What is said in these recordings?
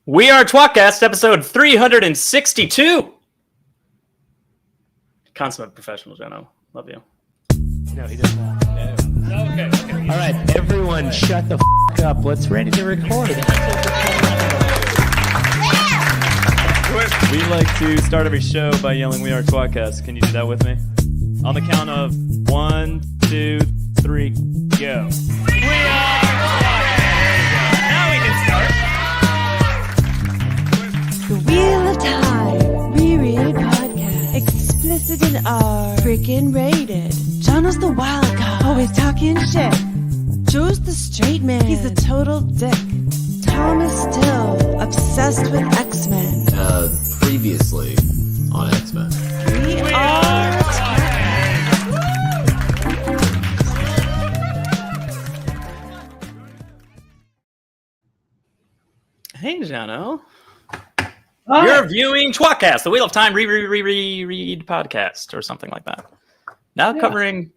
We are tWoTcast, episode 362. Consummate professional, Jono. Love you. No, he doesn't. No. Okay. All right, everyone, shut the f*** up. Let's ready to record. We like to start every show by yelling, "We are tWoTcast." Can you do that with me? On the count of 1, 2, 3, go. We are tWoTcast. Now we can start. The Wheel of Time, Reread Podcast, explicit in R, freaking rated. Jono's the wild card, always talking shit. Joe's the straight man, he's a total dick. Tom is still obsessed with X-Men. Previously on X-Men. We are Hey, Jono. You're viewing tWoTcast, the Wheel of Time reread podcast, or something like that. Now covering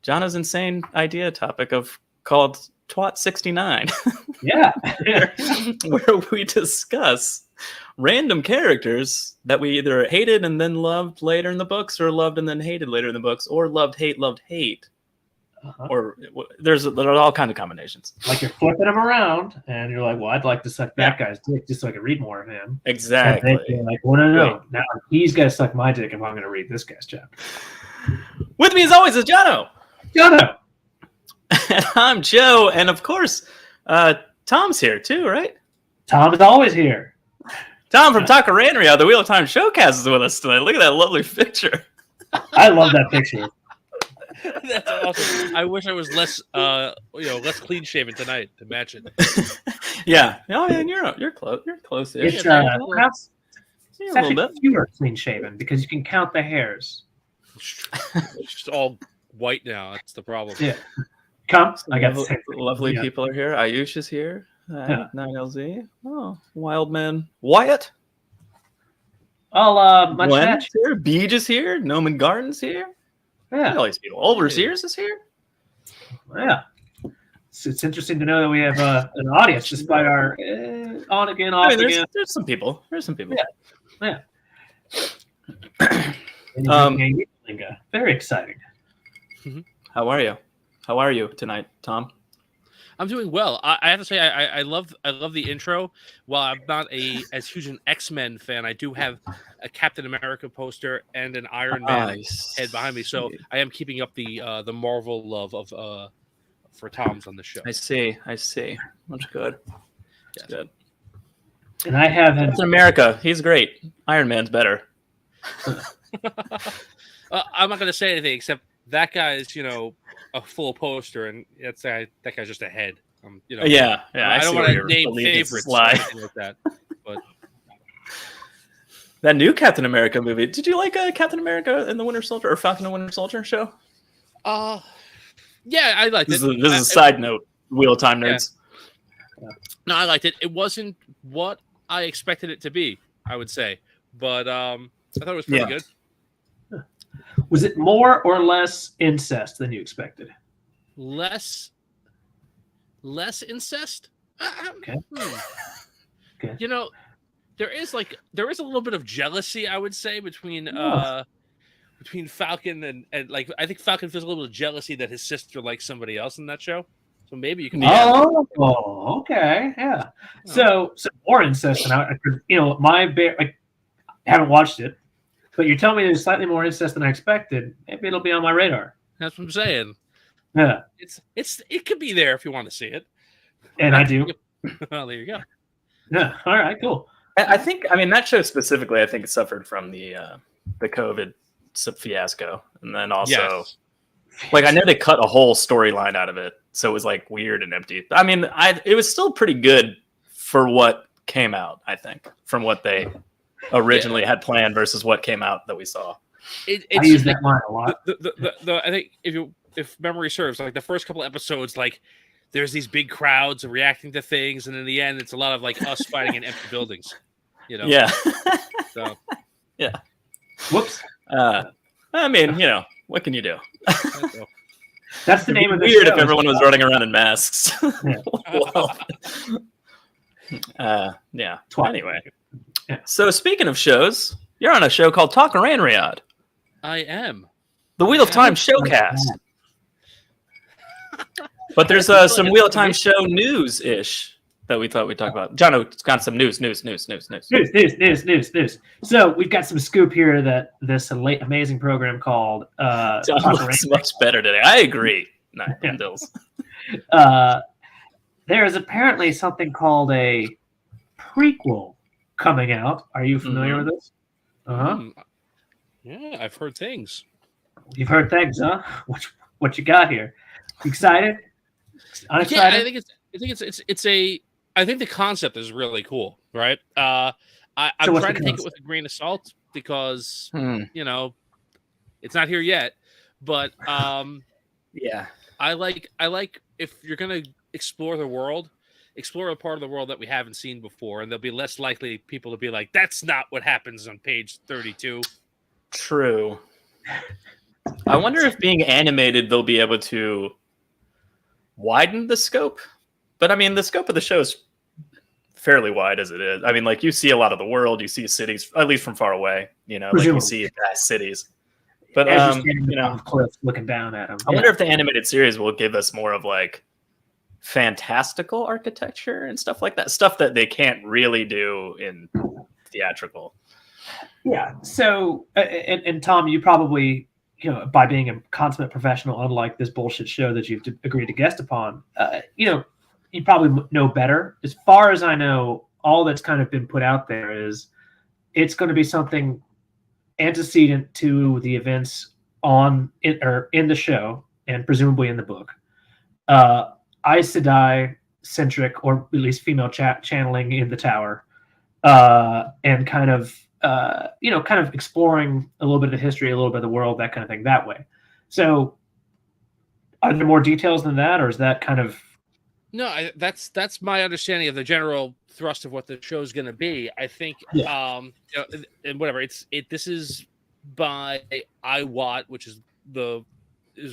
Jono's insane idea topic called Twat 69. Yeah. where we discuss random characters that we either hated and then loved later in the books, or loved and then hated later in the books, or loved, hate. Or there are all kinds of combinations. Like you're flipping them around, and you're like, well, I'd like to suck that guy's dick just so I can read more of him. Exactly. And you're like, well, no. Now he's got to suck my dick if I'm going to read this guy's chapter. With me, as always, is Jono. Jono! And I'm Joe. And of course, Tom's here too, right? Tom is always here. Tom from Takaranria, the Wheel of Time Showcast, is with us tonight. Look at that lovely picture. I love that picture. That's awesome. I wish I was less clean shaven tonight to match it. Yeah. Oh, man, you're close. You're close. It's a actually little bit. fewer clean shaven because you can count the hairs. It's just all white now. That's the problem. Yeah. Come. I got the same thing. Lovely Yeah. people are here. Ayush is here. 9LZ. Oh, Wildman Wyatt. Much Glenn match. is here. Beej is here. Noman Garden's here. Yeah. All these people. Overseers is here. Yeah. So it's interesting to know that we have an audience despite our on again, off again. There's some people. Yeah. Very exciting. How are you? How are you tonight, Tom? I'm doing well. I have to say, I love the intro. While I'm not as huge an X-Men fan, I do have a Captain America poster and an Iron Man head behind me. So I am keeping up the Marvel love of for Tom's on the show. I see. Much good. Yes. Good. And I have Captain America. He's great. Iron Man's better. I'm not going to say anything except that guy is, a full poster, and that guy's just a head. Yeah. I don't want to name favorites or anything like that. But that new Captain America movie. Did you like Captain America and the Winter Soldier or Falcon and Winter Soldier show? Yeah, I liked it. This is a side note. Wheel of Time nerds. Yeah. No, I liked it. It wasn't what I expected it to be, I would say, but I thought it was pretty good. Was it more or less incest than you expected? Less incest? Okay. Okay. There is a little bit of jealousy, I would say, between Falcon and like I think Falcon feels a little bit of jealousy that his sister likes somebody else in that show. So maybe you can. Oh, okay, yeah. So more incest than I haven't watched it. But you're telling me there's slightly more incest than I expected. Maybe it'll be on my radar. That's what I'm saying. Yeah, it could be there if you want to see it. And I do. Well, there you go. Yeah. All right. Cool. I think that show specifically, I think it suffered from the COVID fiasco, and then also I know they cut a whole storyline out of it, so it was like weird and empty. It was still pretty good for what came out. I think from what they originally had planned versus what came out that we saw. I use that line a lot. I think if memory serves, like the first couple episodes, like there's these big crowds reacting to things, and in the end, it's a lot of like us fighting in empty buildings. Yeah. So. Yeah. Whoops. What can you do? That's the name of the weird show. if everyone was running around in masks. Yeah. Well, Yeah. Twat. Anyway. Yeah. So speaking of shows, you're on a show called Talk Around Riyadh, I am. the Wheel of Time showcast. But there's some Wheel of Time show news-ish that we thought we'd talk about. Jono's got some news. News. So we've got some scoop here that this amazing program called John looks much better today. I agree. Not Dills. There is apparently something called a prequel coming out. Are you familiar with this? Yeah, I've heard things. You've heard things, huh? What you got here? Excited? Unexcited? Yeah, I think the concept is really cool, right? I'm trying to take it with a grain of salt because it's not here yet. But yeah, I like if you're gonna explore the world, explore a part of the world that we haven't seen before, and there'll be less likely people to be like, "That's not what happens on page 32." True. I wonder if being animated, they'll be able to widen the scope. But I mean, the scope of the show is fairly wide as it is. I mean, like you see a lot of the world, you see cities, at least from far away. Like you see vast cities. But cliff looking down at them. I wonder if the animated series will give us more of like fantastical architecture and stuff like that. Stuff that they can't really do in theatrical. Yeah. So, and Tom, you probably, by being a consummate professional, unlike this bullshit show that you've agreed to guest upon, you probably know better. As far as I know, all that's kind of been put out there is it's going to be something antecedent to the events in the show and presumably in the book. Aes Sedai centric, or at least female channeling in the tower, and kind of exploring a little bit of the history, a little bit of the world, that kind of thing that way. So are there more details than that, or is that kind of... No, that's my understanding of the general thrust of what the show is going to be. I think, and whatever this is by iWatt, which is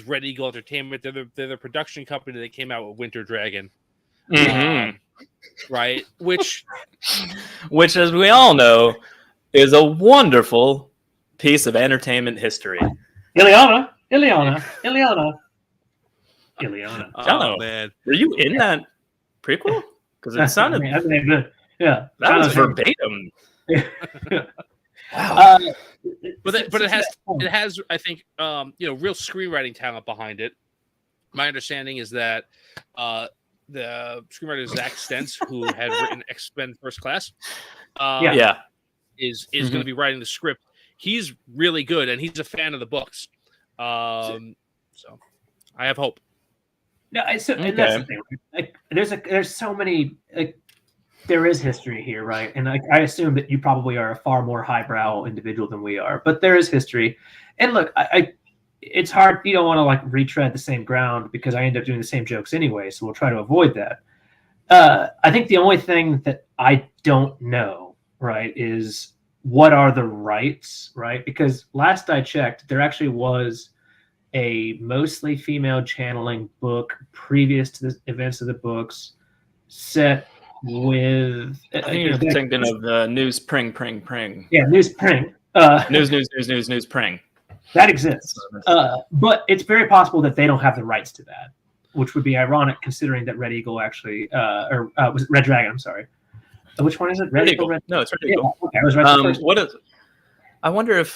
Red Eagle Entertainment. They're the production company that came out with Winter Dragon, right? Which, as we all know, is a wonderful piece of entertainment history. Ileana. Jono, man, were you in that prequel? Because it sounded, yeah, that was verbatim. Wow. But it has I think real screenwriting talent behind it. My understanding is that the screenwriter Zach Stentz, who had written X-Men First Class, is going to be writing the script. He's really good, and he's a fan of the books. So I have hope. No, and that's the thing. Like, there's so many. There is history here, right? And I assume that you probably are a far more highbrow individual than we are, but there is history. And look, it's hard. You don't want to like retread the same ground because I end up doing the same jokes anyway. So we'll try to avoid that. I think the only thing that I don't know, right, is what are the rights, right? Because last I checked, there actually was a mostly female channeling book previous to the events of the books set with... I think you're thinking of the News Pring. Yeah, News Pring. News Pring. That exists. But it's very possible that they don't have the rights to that, which would be ironic considering that Red Eagle actually... was it Red Dragon? I'm sorry. Which one is it? Red Eagle. No, it's Red Eagle. Yeah, okay, I was right the first what is... I wonder if...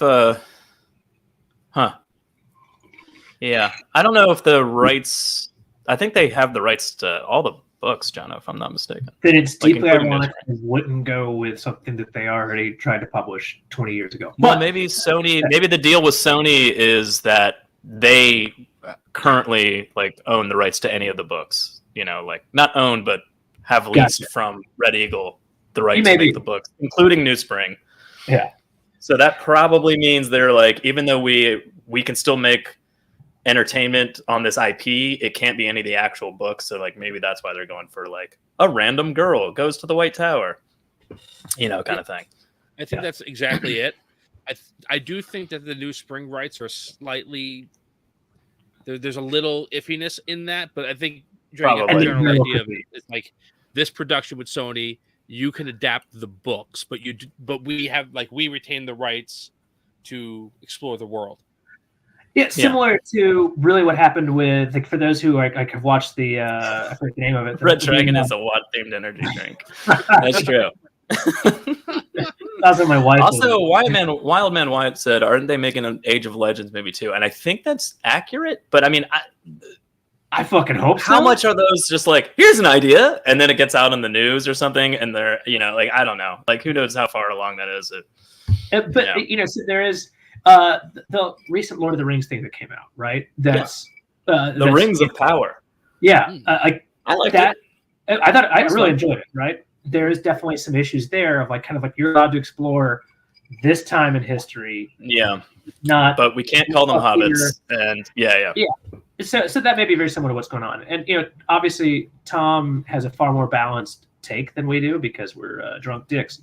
Yeah, I don't know if the rights... I think they have the rights to all the books, Jono, if I'm not mistaken. Then it's deeply ironic and wouldn't go with something that they already tried to publish 20 years ago. Well, maybe the deal with Sony is that they currently own the rights to any of the books. Not own, but have leased from Red Eagle the right to make the books, including Newspring. Yeah. So that probably means they're like, even though we can still make entertainment on this IP, it can't be any of the actual books. So maybe that's why they're going for a random girl goes to the White Tower, kind of thing. I think that's exactly it. I do think that the New Spring rights are slightly there's a little iffiness in that, but I think the general idea of it is this production with Sony, you can adapt the books, but we retain the rights to explore the world. Yeah, similar to really what happened with, like, for those who have watched the I forget the name of it. Red Dragon is a watt themed energy drink. That's true. That's what my wife. Also, Wild Man Wyatt said, "Aren't they making an Age of Legends movie too?" And I think that's accurate. But I mean, I fucking hope so. How much are those just like, here's an idea, and then it gets out on the news or something, and they're, like, I don't know, like, who knows how far along that is. So there is the recent Lord of the Rings thing that came out, right? That's the Rings of Power. Yeah, I like that. I really fun. enjoyed it. Right, there is definitely some issues there of kind of you're allowed to explore this time in history. Yeah, but we can't call them hobbits. And yeah. So that may be very similar to what's going on. And obviously Tom has a far more balanced take than we do because we're drunk dicks.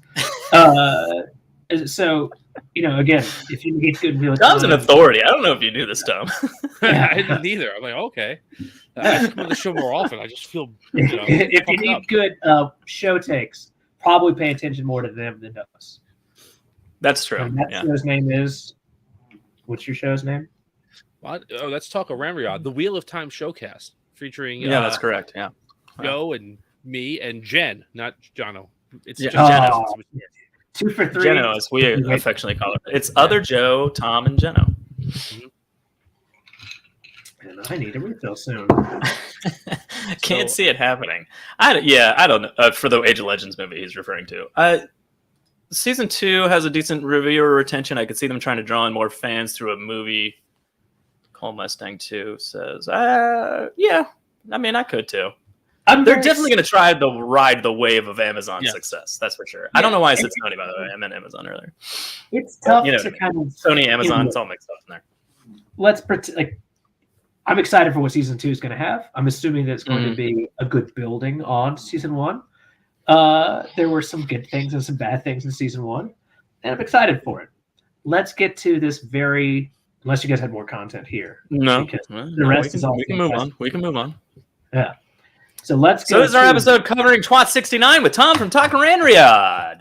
So again, if you need good real Tom's an authority. I don't know if you knew this, Tom. I didn't either. I'm like, okay, I should come on the show more often. I just feel if you need good show takes, probably pay attention more to them than us. That's true. And that show's name is. What's your show's name? What? Oh, let's talk Ramriod, the Wheel of Time showcast featuring. That's correct. Yeah, Joe and me and Jen, not Jono. It's just Jono. 2 for 3. Jono, as we affectionately call it. It's other Joe, Tom, and Jono. Mm-hmm. And I need a refill soon. Can't see it happening. I don't know. For the Age of Legends movie he's referring to. Season 2 has a decent reviewer retention. I could see them trying to draw in more fans through a movie. Call Mustang 2 says, yeah. I mean, I could too. They're definitely going to try to ride the wave of Amazon success. That's for sure. Yeah. I don't know why I said Sony, by the way. I meant Amazon earlier. It's tough to kind of Sony, Amazon, it's all mixed up in there. Let's pretend I'm excited for what season 2 is going to have. I'm assuming that it's going to be a good building on season 1. There were some good things and some bad things in season 1, and I'm excited for it. Let's get to this unless you guys had more content here. No, the rest is all. We can move on. We can move on. Yeah. So let's go. So this is our episode covering Twat 69 with Tom from Talkin' Ranriod.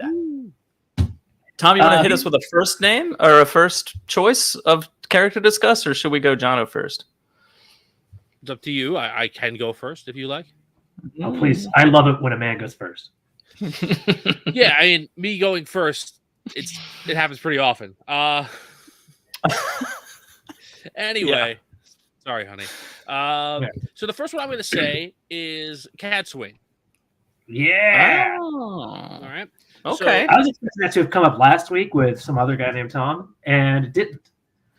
Tom, you want to hit us with a first name or a first choice of character to discuss, or should we go Jono first? It's up to you. I can go first if you like. Oh, please. I love it when a man goes first. Yeah, I mean, me going first, it happens pretty often. Anyway, sorry, honey. So the first one I'm going to say is Cat Swing. Yeah. All right. Okay. So, I was expecting that to have come up last week with some other guy named Tom, and it didn't.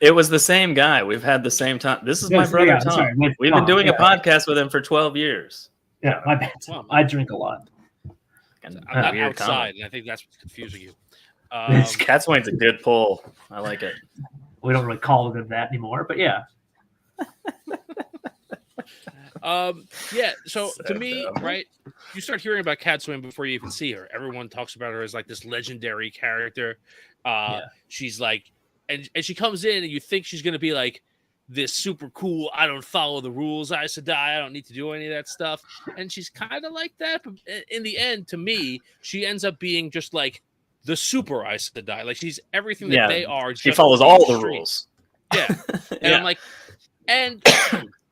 It was the same guy. We've had the same Tom. This is my brother Tom. Sorry, We've been doing a podcast with him for 12 years. Yeah, my bad. I drink a lot. I'm not outside, and I think that's what's confusing you. Cat Swing's a good pull. I like it. We don't really call it that anymore, but yeah. So to me, right, you start hearing about Cat Swing before you even see her. Everyone talks about her as like this legendary character. She's like, and she comes in and you think she's going to be like this super cool, I don't follow the rules, I said die, I don't need to do any of that stuff. And she's kind of like that, but in the end, to me, she ends up being just like the super Aes Sedai. Like she's everything that they are. She follows all the rules. Yeah. And I'm like, and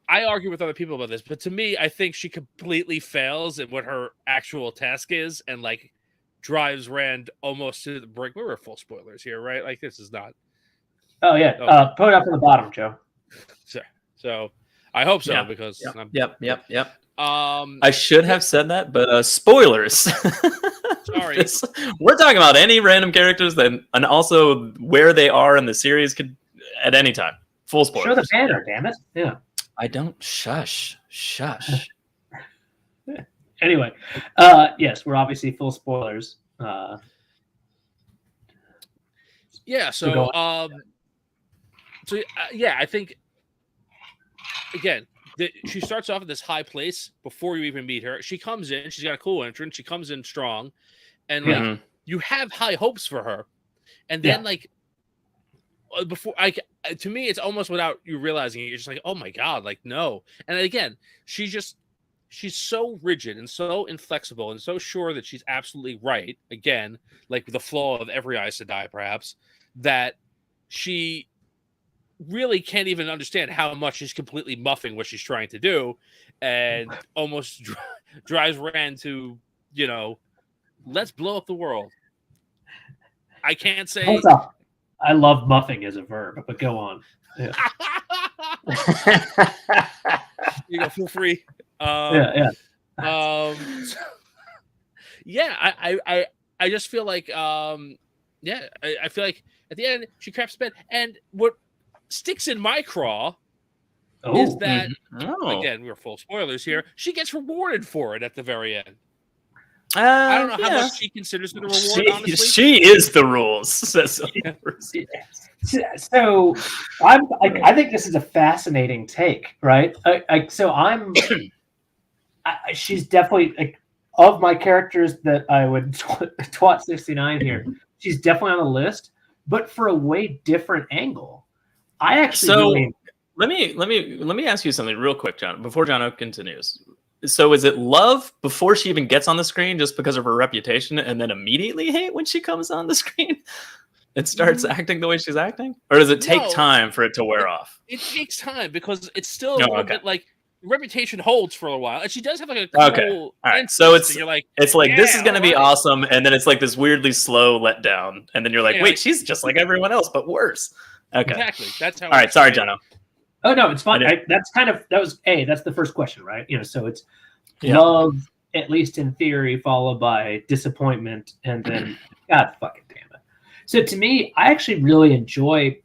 I argue with other people about this, but to me, I think she completely fails at what her actual task is and like drives Rand almost to the brink. We were full spoilers here, right? Like this is not. Oh yeah. Okay. Put it up on the bottom, Joe. So I hope so because Yep. I should have said that, but spoilers. Sorry. We're talking about any random characters and also where they are in the series could at any time. Full spoilers. Show the banner, damn it. Yeah. I don't shush. Anyway, yes, we're obviously full spoilers. I think again, she starts off at this high place before you even meet her. She comes in, she's got a cool entrance, she comes in strong, and like you have high hopes for her. And then like before to me it's almost without you realizing it, you're just like, oh my god, like no. And again, she she's so rigid and so inflexible and so sure that she's absolutely right, again, like the flaw of every Aes Sedai, perhaps, that she really can't even understand how much she's completely muffing what she's trying to do, and almost drives Rand to, let's blow up the world. I can't say. Hold up. I love muffing as a verb, but go on. Yeah. Feel free. Yeah. I just feel like, I feel like at the end she craps the bed, and what sticks in my craw is that again, we're full spoilers here. She gets rewarded for it at the very end. I don't know how much she considers it a reward. Honestly, she is the rules. So I think this is a fascinating take, right? She's definitely of my characters that I would twat 69 here. She's definitely on the list, but for a way different angle. I actually let me ask you something real quick, John, before Jono continues. So is it love before she even gets on the screen just because of her reputation, and then immediately hate when she comes on the screen and starts acting the way she's acting? Or does it take time for it to wear off? It takes time because it's still a little bit like reputation holds for a while. And she does have like a cool all right. So it's like this is going to be awesome. And then it's like this weirdly slow letdown. And then you're like, wait, she's just like everyone else, but worse. Okay. Exactly. That's how. All right. Sorry, Jono. Oh no, it's fine. That's the first question, right? So it's love, at least in theory, followed by disappointment, and then God fucking damn it. So to me, I actually really enjoy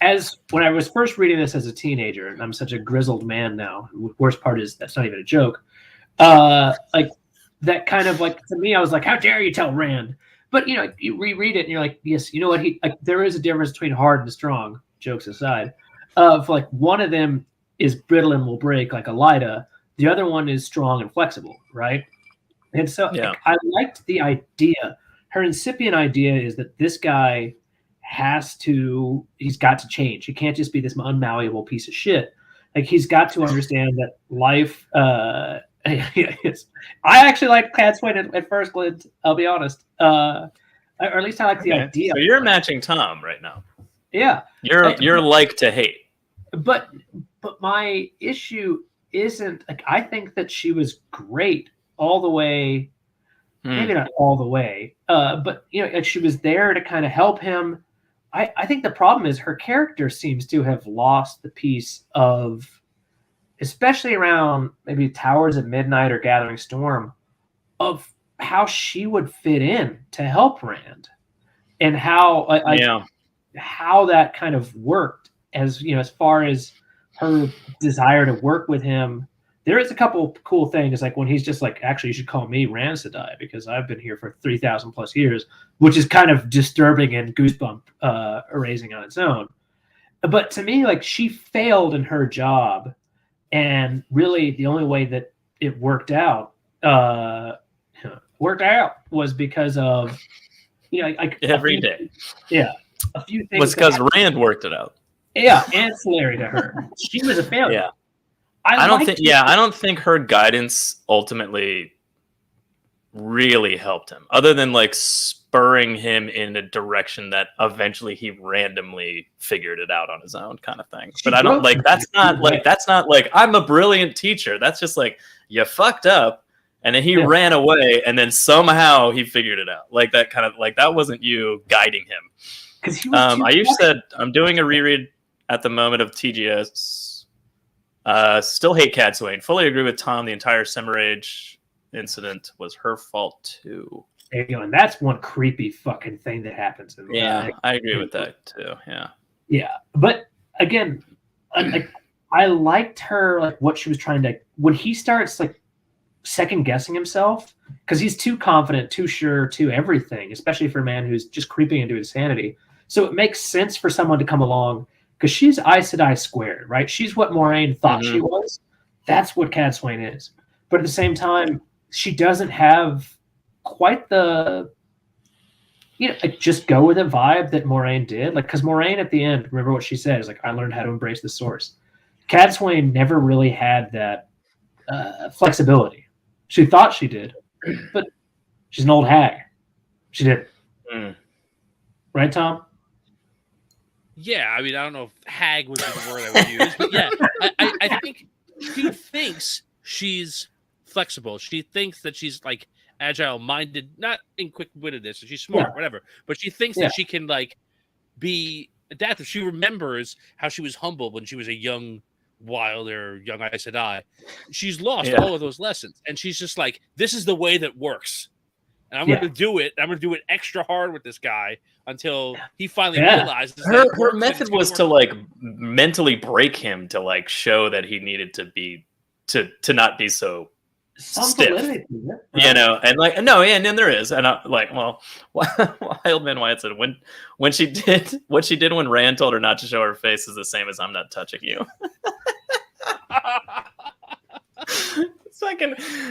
as when I was first reading this as a teenager, and I'm such a grizzled man now. The worst part is that's not even a joke. That kind of to me, I was like, how dare you tell Rand? But you reread it and you're like, yes, you know what? There is a difference between hard and strong. Jokes aside. Of one of them is brittle and will break like a Lida, the other one is strong and flexible, right? And so I liked the idea. Her incipient idea is that this guy he's got to change. He can't just be this unmalleable piece of shit. He's got to understand that life. I actually like Cat Swain at first glance. I'll be honest, or at least I like the idea. So you're matching Tom right now. Yeah, you're like to hate. But my issue isn't I think that she was great all the way, maybe not all the way, but she was there to kind of help him. I think the problem is her character seems to have lost the piece of, especially around maybe Towers at Midnight or Gathering Storm, of how she would fit in to help Rand, and how that kind of worked as far as her desire to work with him. There is a couple cool things, like when he's just like, actually, you should call me Rand Sedai because I've been here for 3,000 plus years, which is kind of disturbing and goosebump raising on its own. But to me, she failed in her job, and really the only way that it worked out was because of every day. Yeah, a few things. Was because Rand worked it out. Yeah, ancillary to her. She was a failure. Yeah. I don't think her guidance ultimately really helped him, other than spurring him in a direction that eventually he randomly figured it out on his own kind of thing. But I don't that's not I'm a brilliant teacher. That's just you fucked up and then he ran away and then somehow he figured it out. That kind of that wasn't you guiding him. Because Ayush said, I'm doing a reread at the moment of TGS. Still hate Cat Swain. Fully agree with Tom. The entire Semirage incident was her fault too. There you go. And that's one creepy fucking thing that happens. I agree with that too. Yeah. Yeah. But again, I liked her, what she was trying to, when he starts second guessing himself, because he's too confident, too sure, too everything, especially for a man who's just creeping into insanity. So it makes sense for someone to come along, because she's Aes Sedai squared, right? She's what Moraine thought she was. That's what Cat Swain is. But at the same time, she doesn't have quite the, just go with it vibe that Moraine did. Because Moraine at the end, remember what she says, I learned how to embrace the source. Cat Swain never really had that flexibility. She thought she did, but she's an old hag. She did. Right, Tom? Yeah, I mean, I don't know if hag would be the word I would use, but yeah, I think she thinks she's flexible. She thinks that she's like agile-minded, not in quick-wittedness. She's smart, whatever, but she thinks that she can like be adaptive. She remembers how she was humble when she was a young Wilder, young Aes Sedai. She's lost all of those lessons, and she's just like, "This is the way that works." And I'm going to do it. I'm going to do it extra hard with this guy until he finally realizes. Her method was to like mentally break him to like show that he needed to be to not be so stiff, you know. And like and then there is, and I like, well, Wildman Wyatt said when she did what she did when Rand told her not to show her face is the same as I'm not touching you.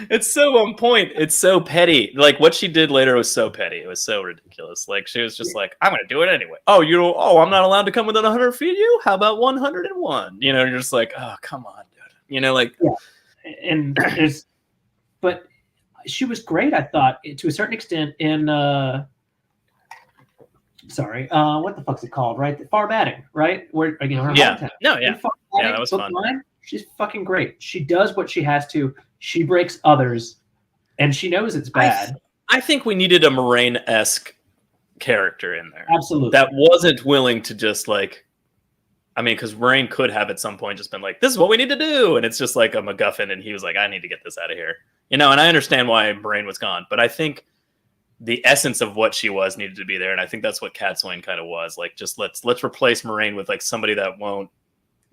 It's so on point. It's so petty. Like what she did later was so petty. It was so ridiculous. Like she was just like, I'm gonna do it anyway. Oh, I'm not allowed to come within 100 feet of you? How about 101? You know, you're just like, oh, come on, dude. You know, like and but she was great, I thought, to a certain extent in what the fuck's it called? Right? Farmadding, right? Where her hometown. That was fun. Line, she's fucking great. She does what she has to. She breaks others, and she knows it's bad. I think we needed a Moraine-esque character in there. Absolutely. That wasn't willing to just like, I mean, because Moraine could have at some point just been like, this is what we need to do. And it's just like a MacGuffin, and he was like, I need to get this out of here. You know, and I understand why Moraine was gone, but I think the essence of what she was needed to be there. And I think that's what Cadsuane kind of was. Like, just let's replace Moraine with like somebody that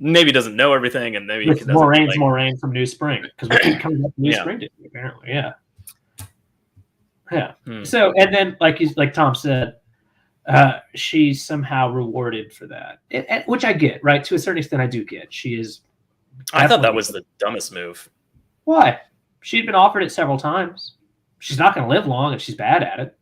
maybe doesn't know everything, and maybe Moraine from New Spring, because we keep coming up with New Spring, apparently, So, and then like Tom said, she's somehow rewarded for that, which I get, right? To a certain extent, I do get. She is. I thought that was the dumbest move. Why? She'd been offered it several times. She's not going to live long if she's bad at it.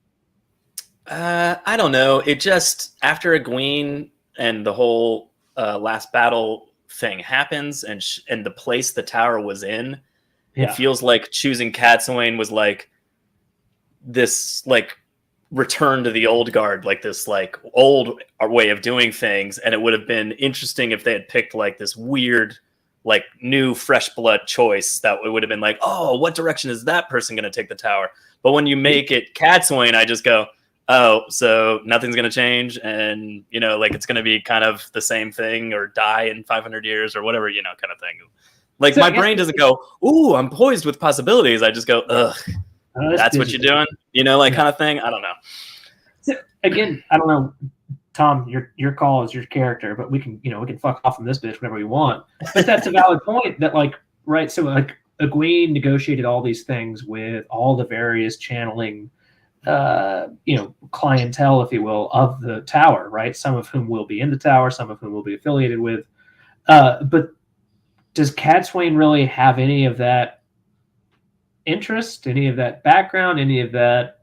I don't know. It just after Egwene and the whole last battle thing happens, and the place the tower was in, it feels like choosing Cadsuane was like this like return to the old guard, like this like old way of doing things, and it would have been interesting if they had picked like this weird like new fresh blood choice that it would have been like, oh, what direction is that person going to take the tower? But when you make it Cadsuane, I just go, oh, so nothing's going to change, and, you know, like it's going to be kind of the same thing or die in 500 years or whatever, you know, kind of thing. Like, so my brain doesn't go, ooh, I'm poised with possibilities. I just go, ugh, that's what you're doing, you know, like kind of thing. I don't know. So, again, I don't know, Tom, your call is your character, but we can fuck off from this bitch whenever we want. But that's a valid point that, like, right, so, like, Egwene negotiated all these things with all the various channeling clientele, if you will, of the tower, right? Some of whom will be in the tower, some of whom will be affiliated with. But does Cadsuane really have any of that interest, any of that background, any of that?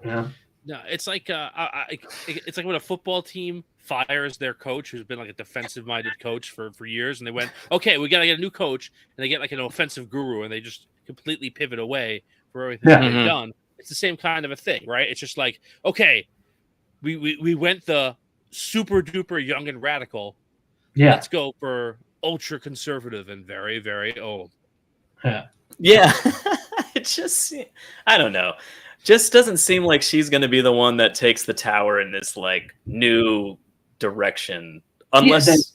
No, it's like it's like when a football team fires their coach, who's been like a defensive-minded coach for years, and they went, okay, we got to get a new coach, and they get like an offensive guru, and they just completely pivot away for everything that they've done. It's the same kind of a thing, right? It's just like, okay, we went the super duper young and radical. Yeah. Let's go for ultra conservative and very, very old. Yeah. It just, I don't know. Just doesn't seem like she's going to be the one that takes the tower in this like new direction. Unless,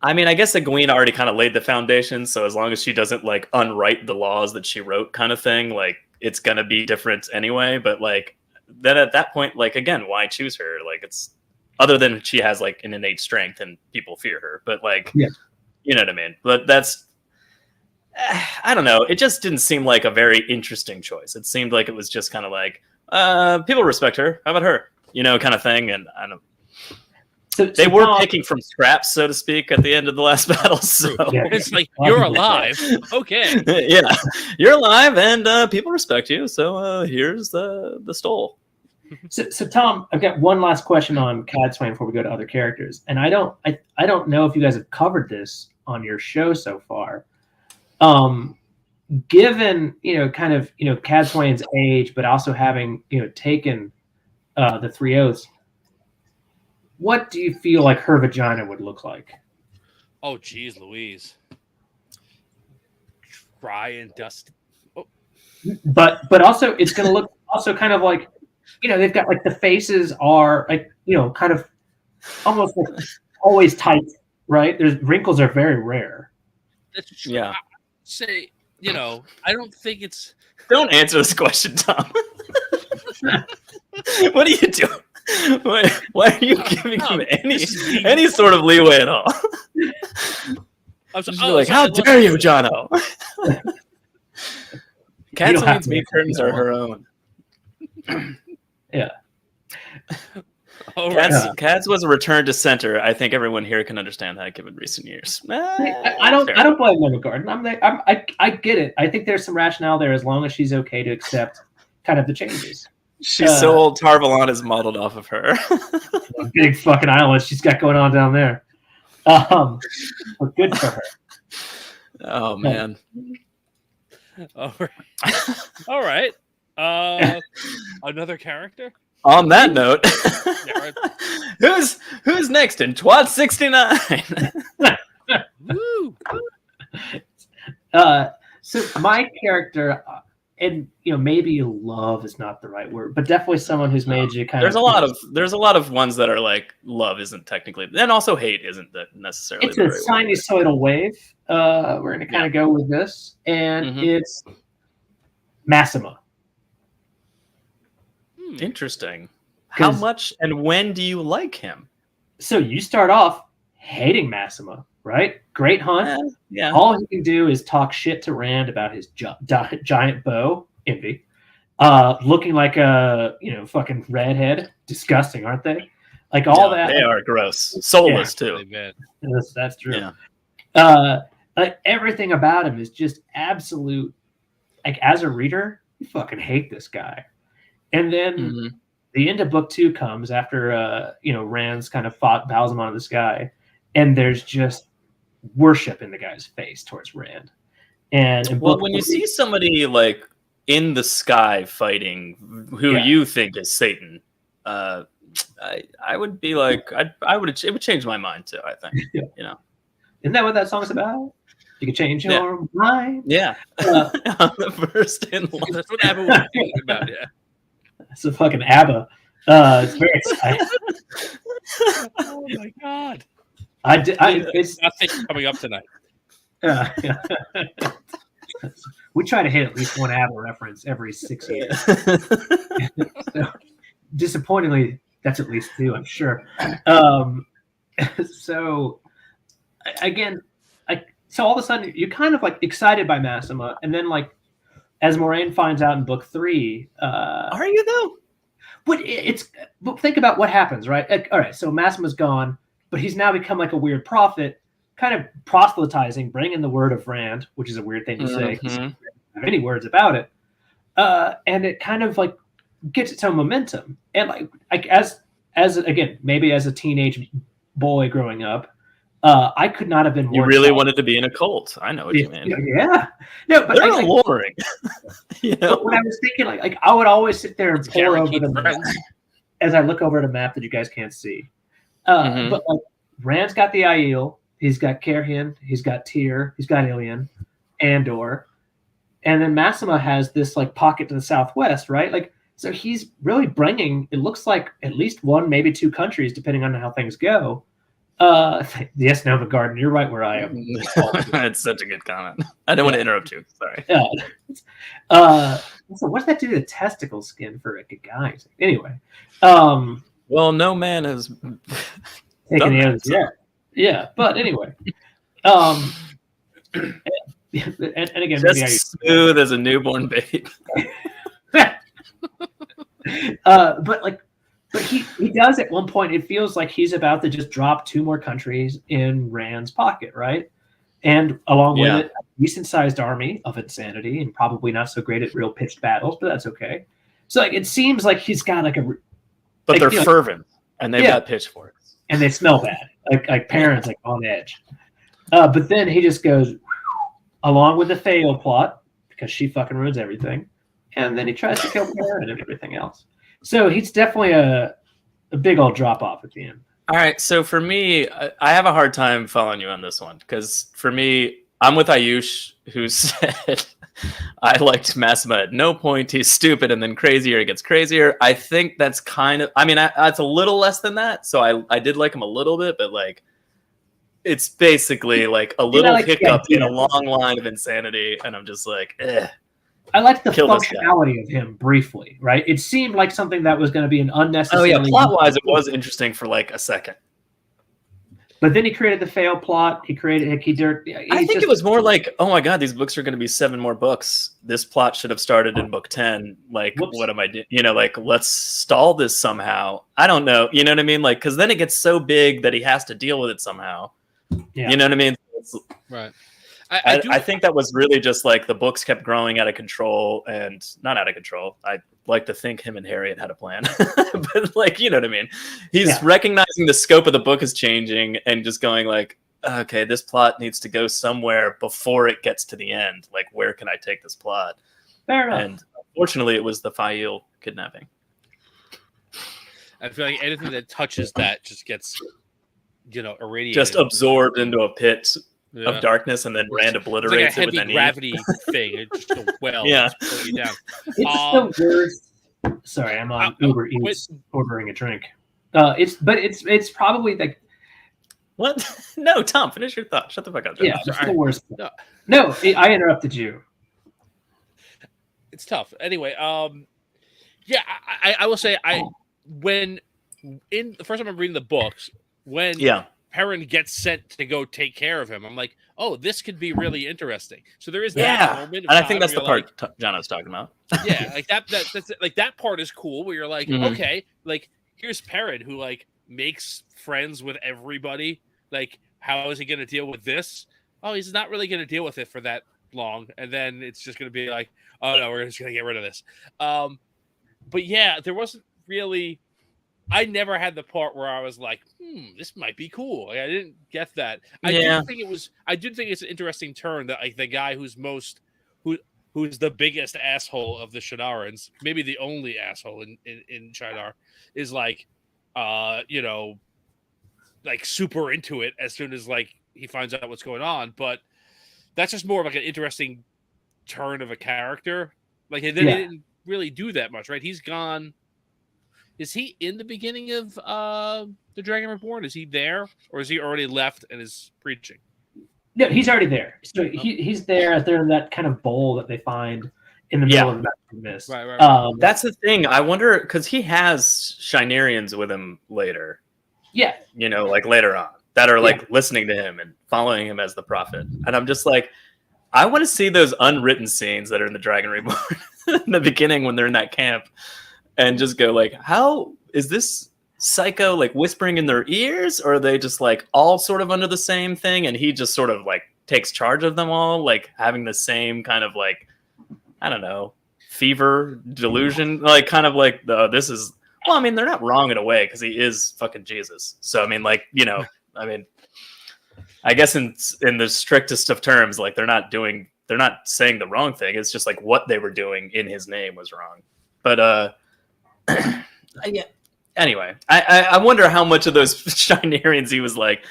I mean, I guess Egwene already kind of laid the foundation. So as long as she doesn't like unwrite the laws that she wrote kind of thing, like it's going to be different anyway. But like then at that point, like, again, why choose her? Like it's other than she has like an innate strength and people fear her, but like, you know what I mean? But that's, I don't know. It just didn't seem like a very interesting choice. It seemed like it was just kind of like, people respect her. How about her? You know, kind of thing. And I don't. They were picking from scraps, so to speak, at the end of the last battle. So it's like, you're alive. Okay. Yeah, you're alive, and people respect you. So here's the stole. So Tom, I've got one last question on Cadsuane before we go to other characters, and I don't know if you guys have covered this on your show so far. Given kind of Cad Swain's age, but also having taken the 3 oaths, what do you feel like her vagina would look like? Oh, geez, Louise. Dry and dusty. Oh. But also it's going to look also kind of like, they've got like the faces are like, kind of almost like always tight, right? There's wrinkles are very rare. That's true. Yeah. I say, I don't think it's. Don't answer this question, Tom. What are you doing? Why are you giving him any sort of leeway at all? I'm so, like, how dare you, Jono? Cad Swain's meat curtains are her own. Yeah. Cad's was a return to center. I think everyone here can understand that given recent years. I don't blame Emma Gordon. I get it. I think there's some rationale there as long as she's okay to accept kind of the changes. She's so old. Tarvalon is modeled off of her. Big fucking island she's got going on down there. But good for her. Oh man. All right. Another character. On that note, who's next in TWoT 69? Woo. So my character, and maybe love is not the right word, but definitely someone who's made you kind there's a lot of ones that are like love isn't technically, and also hate isn't that necessarily. It's a sinusoidal wave. We're going to kind of go with this, and it's Massima. Interesting. How much and when do you like him? So you start off hating Massima, right? Great hunt. Yeah. All he can do is talk shit to Rand about his giant bow. Envy. Looking like a fucking redhead. Disgusting, aren't they? Like all that. They are gross. Soulless too. That's true. Yeah. Like everything about him is just absolute. Like as a reader, you fucking hate this guy. And then the end of book 2 comes after Rand's kind of bows him onto the sky, and there's just worship in the guy's face towards Rand. And when you see somebody like in the sky fighting who you think is Satan, I would be like, it would change my mind too. I think Isn't that what that song's about? You can change your mind. Yeah. On the first in line. That's what ABBA was talking about. Yeah. It's a fucking ABBA. It's very exciting. Oh my god! It's nothing coming up tonight. We try to hit at least one ABBA reference every 6 years. So, disappointingly, that's at least 2, I'm sure. So again, so all of a sudden you're kind of like excited by Massima, and then like as Moraine finds out in book 3, are you though? But think about what happens, right? Like, all right, so Massima's gone, but he's now become like a weird prophet, kind of proselytizing, bringing the word of Rand, which is a weird thing to say. 'Cause he doesn't have any words about it, and it kind of like gets its own momentum. And like as again, maybe as a teenage boy growing up, I could not have been more. You really wanted to be in a cult. I know what you mean. Yeah. No, but they're alluring. But when I was thinking, like I would always sit there and pour over the map as I look over at a map that you guys can't see. But like Rand's got the Aiel, he's got Carhian, he's got Tyr, he's got Ilion, Andor, and then Massima has this like pocket to the southwest, right? Like, so he's really bringing. It looks like at least 1, maybe 2 countries, depending on how things go. Yes, Nova Garden, you're right where I am. It's such a good comment. I don't want to interrupt you. Sorry. So what does that do to the testicle skin for like a guy? Anyway. Well, no man has taken the other. Yeah. But anyway. And again, just smooth as a newborn babe. But he does at one point. It feels like he's about to just drop 2 more countries in Rand's pocket, right? And along with it, a decent-sized army of insanity, and probably not so great at real pitched battles, but that's okay. So like, it seems like he's got like a. But they're fervent, and they've got pitchforks, and they smell bad, like parents like on edge. But then he just goes, along with the fail plot, because she fucking ruins everything. And then he tries to kill Perrin and everything else. So he's definitely a big old drop off at the end. All right, so for me, I have a hard time following you on this one because for me, I'm with Ayush, who said I liked Massima at no point. He's stupid, and then crazier, he gets crazier. I think that's kind of, I mean, it's a little less than that. So I did like him a little bit, but like, it's basically like a little hiccup in a long line of insanity, and I'm just like, eh. I liked the functionality of him briefly, right? It seemed like something that was going to be an unnecessary. Oh yeah, plot-wise, it was interesting for like a second. But then he created the fail plot. He created Hickey Dirt. I think it was more like, oh my god, these books are going to be 7 more books. This plot should have started in book 10. Like, what am I doing? You know, like, let's stall this somehow. I don't know. You know what I mean? Like, because then it gets so big that he has to deal with it somehow. Yeah. You know what I mean? Right. I think that was really just like the books kept growing out of control, and not out of control. I like to think him and Harriet had a plan, but like, you know what I mean? He's recognizing the scope of the book is changing and just going like, okay, this plot needs to go somewhere before it gets to the end. Like, where can I take this plot? Fair enough. And unfortunately, it was the Fail kidnapping. I feel like anything that touches that just gets, irradiated. Just absorbed into a pit of darkness and then Rand obliterates it's like a it with heavy gravity thing. It just goes down. It's the worst. Sorry, I'm on Uber Eats ordering a drink. It's probably like what? No, Tom, finish your thought. Shut the fuck up. Yeah, it's the worst. No, I interrupted you. It's tough. Anyway, I will say when in the first time I'm reading the books when Perrin gets sent to go take care of him, I'm like, oh, this could be really interesting. So there is that moment. And I think that's the part Jono's talking about. Yeah, like that's like that part is cool where you're like, okay, like here's Perrin who like makes friends with everybody. Like, how is he going to deal with this? Oh, he's not really going to deal with it for that long, and then it's just going to be like, oh no, we're just going to get rid of this. But yeah, there wasn't really. I never had the part where I was like, this might be cool. Like, I didn't get that. I did think it's an interesting turn that like the guy who's the biggest asshole of the Shinnarans, maybe the only asshole in Shinar, is like, like super into it as soon as like he finds out what's going on. But that's just more of like an interesting turn of a character. Like, and then they didn't really do that much, right? He's gone. Is he in the beginning of The Dragon Reborn? Is he there? Or is he already left and is preaching? No, he's already there. So he's there. They're in that kind of bowl that they find in the middle of the mist. Right. That's the thing. I wonder, because he has Shinarians with him later. Yeah. Like later on. That are like listening to him and following him as the prophet. And I'm just like, I want to see those unwritten scenes that are in The Dragon Reborn in the beginning when they're in that camp. And just go like, how is this psycho like whispering in their ears? Or are they just like all sort of under the same thing? And he just sort of like takes charge of them all, like having the same kind of like, I don't know, fever, delusion, like kind of like this is, well, I mean, they're not wrong in a way because he is fucking Jesus. So, I mean, like, I guess in the strictest of terms, like they're not saying the wrong thing. It's just like what they were doing in his name was wrong. But, anyway, I wonder how much of those Shinarians he was like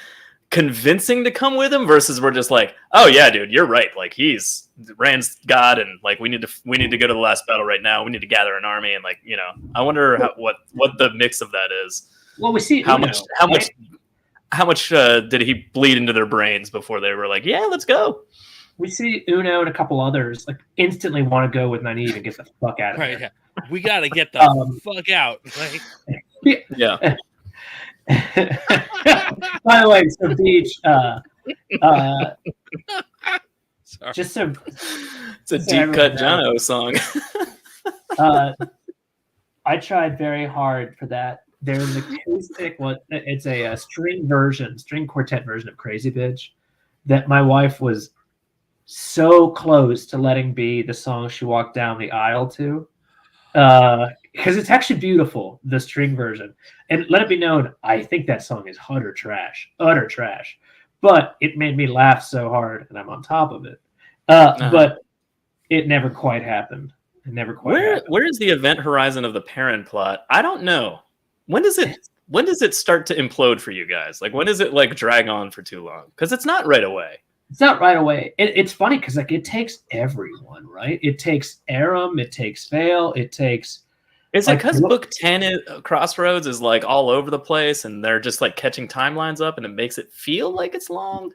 convincing to come with him versus we're just like, oh yeah, dude, you're right. Like he's Rand's God, and like we need to go to the last battle right now. We need to gather an army, and like I wonder what the mix of that is. Well, we see how much did he bleed into their brains before they were like, yeah, let's go. We see Uno and a couple others like instantly want to go with Nynaeve and get the fuck out of here. Yeah. We got to get the fuck out. Like, yeah. By the way, so Beach, just so it's a deep cut Jono song. I tried very hard for that. There's an acoustic it's a string quartet version of Crazy Bitch that my wife was so close to letting be the song she walked down the aisle to. Because it's actually beautiful, the string version. And let it be known, I think that song is utter trash. But it made me laugh so hard, and I'm on top of it. But it never quite happened. It never quite happened. Where is the event horizon of the Perrin plot? I don't know. When does it start to implode for you guys? Like, when does it like drag on for too long? Because it's not right away. It's not right away. It's funny because like it takes everyone, right? It takes Aram, it takes Vale, it takes. Is it because book 10 Crossroads is like all over the place and they're just like catching timelines up and it makes it feel like it's long?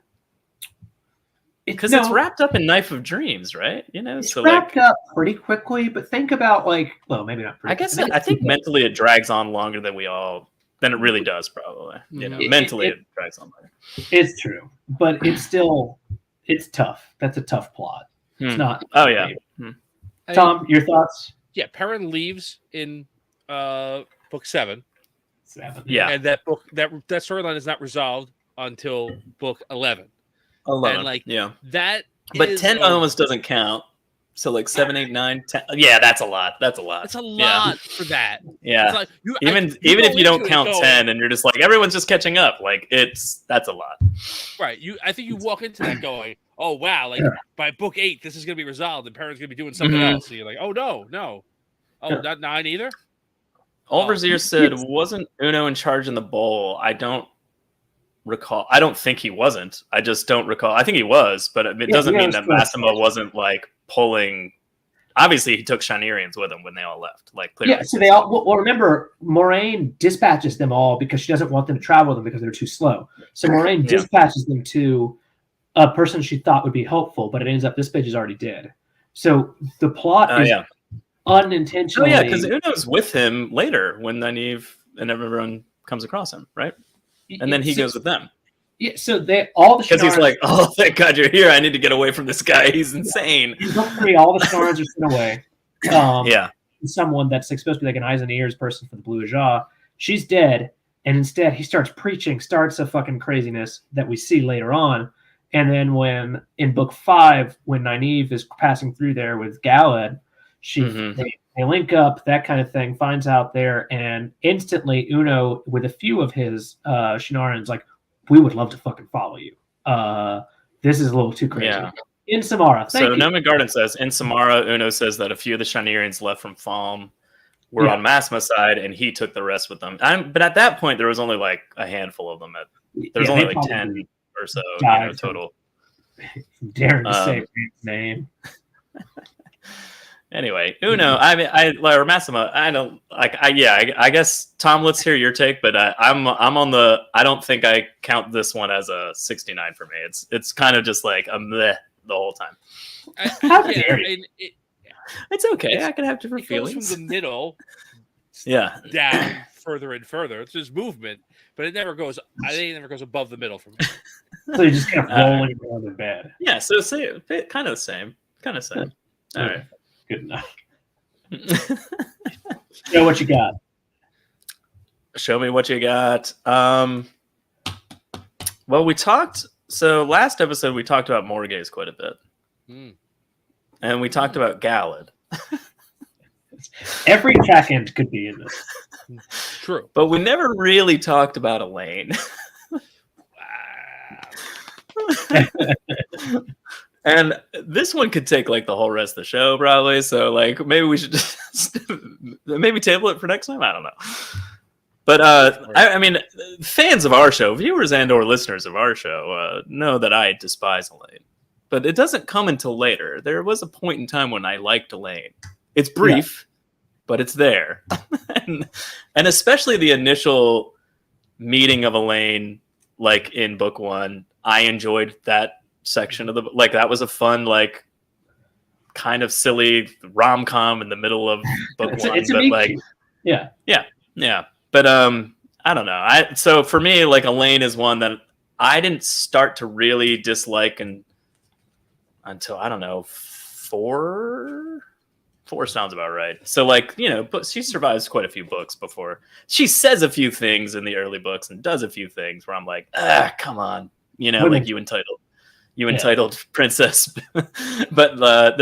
Because it's wrapped up in Knife of Dreams, right? You know, it's wrapped up pretty quickly. But think about maybe not. I guess I think mentally it drags on longer than it really does. Probably, you know, mentally it drags on longer. It's true, but it's tough. That's a tough plot. It's not. Oh yeah. Tom, your thoughts? Yeah, Perrin leaves in book 7. Yeah, and that storyline is not resolved until book 11. 11. And like that, but 10 almost doesn't count. So like 7, 8, 9, 10. Yeah, that's a lot. That's a lot. It's a lot for that. Yeah. It's like, even if you don't count 10 and you're just like everyone's just catching up, like that's a lot. Right. I think you walk into that going, oh wow, like by book 8 this is gonna be resolved and Perrin's gonna be doing something else. So you're like, oh no. Oh, not 9 either? Overseer said, wasn't Uno in charge in the bowl? I don't recall. I don't think he wasn't. I just don't recall. I think he was, but it doesn't mean that Massimo wasn't like pulling. Obviously, he took Shanirians with him when they all left. Like, clearly. Yeah. So they all. Well, remember, Moraine dispatches them all because she doesn't want them to travel with them because they're too slow. So Moraine dispatches them to a person she thought would be helpful, but it ends up this bitch is already dead. So the plot is unintentionally. Oh yeah, because Uno's with him later when Nynaeve and everyone comes across him, right? And then he goes with them. Yeah, so all the because he's like, oh, thank God you're here. I need to get away from this guy. He's insane. All the Sharans are sent away. Yeah. Someone that's supposed to be like an eyes and ears person for the Blue Ajah. She's dead. And instead he starts preaching, starts a fucking craziness that we see later on. And then when in book 5, when Nynaeve is passing through there with Galad, they link up, that kind of thing, finds out there, and instantly Uno, with a few of his Shinarans, like, we would love to fucking follow you. This is a little too crazy. Yeah. In Samara. So Noman Garden says, in Samara, Uno says that a few of the Shinarians left from Falm were on Massimo's side, and he took the rest with them. But at that point, there was only like a handful of them. There was only like 10 or so total. Daring to say his name. Anyway, Uno, or Massimo, I don't like. I guess Tom, let's hear your take. But I'm on the. I don't think I count this one as a 69 for me. It's kind of just like a meh the whole time. How dare you? It's okay. I can have different feelings. Goes from the middle, down further and further. It's just movement, but it never goes. I think it never goes above the middle for me. So you just kind of rolling around in bed. Yeah. So kind of the same. Kind of same. All right. Good enough. Show what you got. Show me what you got. Well, we talked. So last episode we talked about Morghese quite a bit, and we talked about Galad. Every check-in could be in this. True, but we never really talked about Elaine. And this one could take like the whole rest of the show probably. So like maybe we should just maybe table it for next time. I don't know. But I mean, fans of our show, viewers and or listeners of our show know that I despise Elaine. But it doesn't come until later. There was a point in time when I liked Elaine. It's brief, but it's there. and especially the initial meeting of Elaine, like in book 1, I enjoyed that section of the like that was a fun like kind of silly rom-com in the middle of book 1 but like yeah but I don't know, so for me like Elaine is one that I didn't start to really dislike until I don't know 4 sounds about right. So like, you know, but she survives quite a few books before she says a few things in the early books and does a few things where I'm like, come on, you know, like you entitled princess. But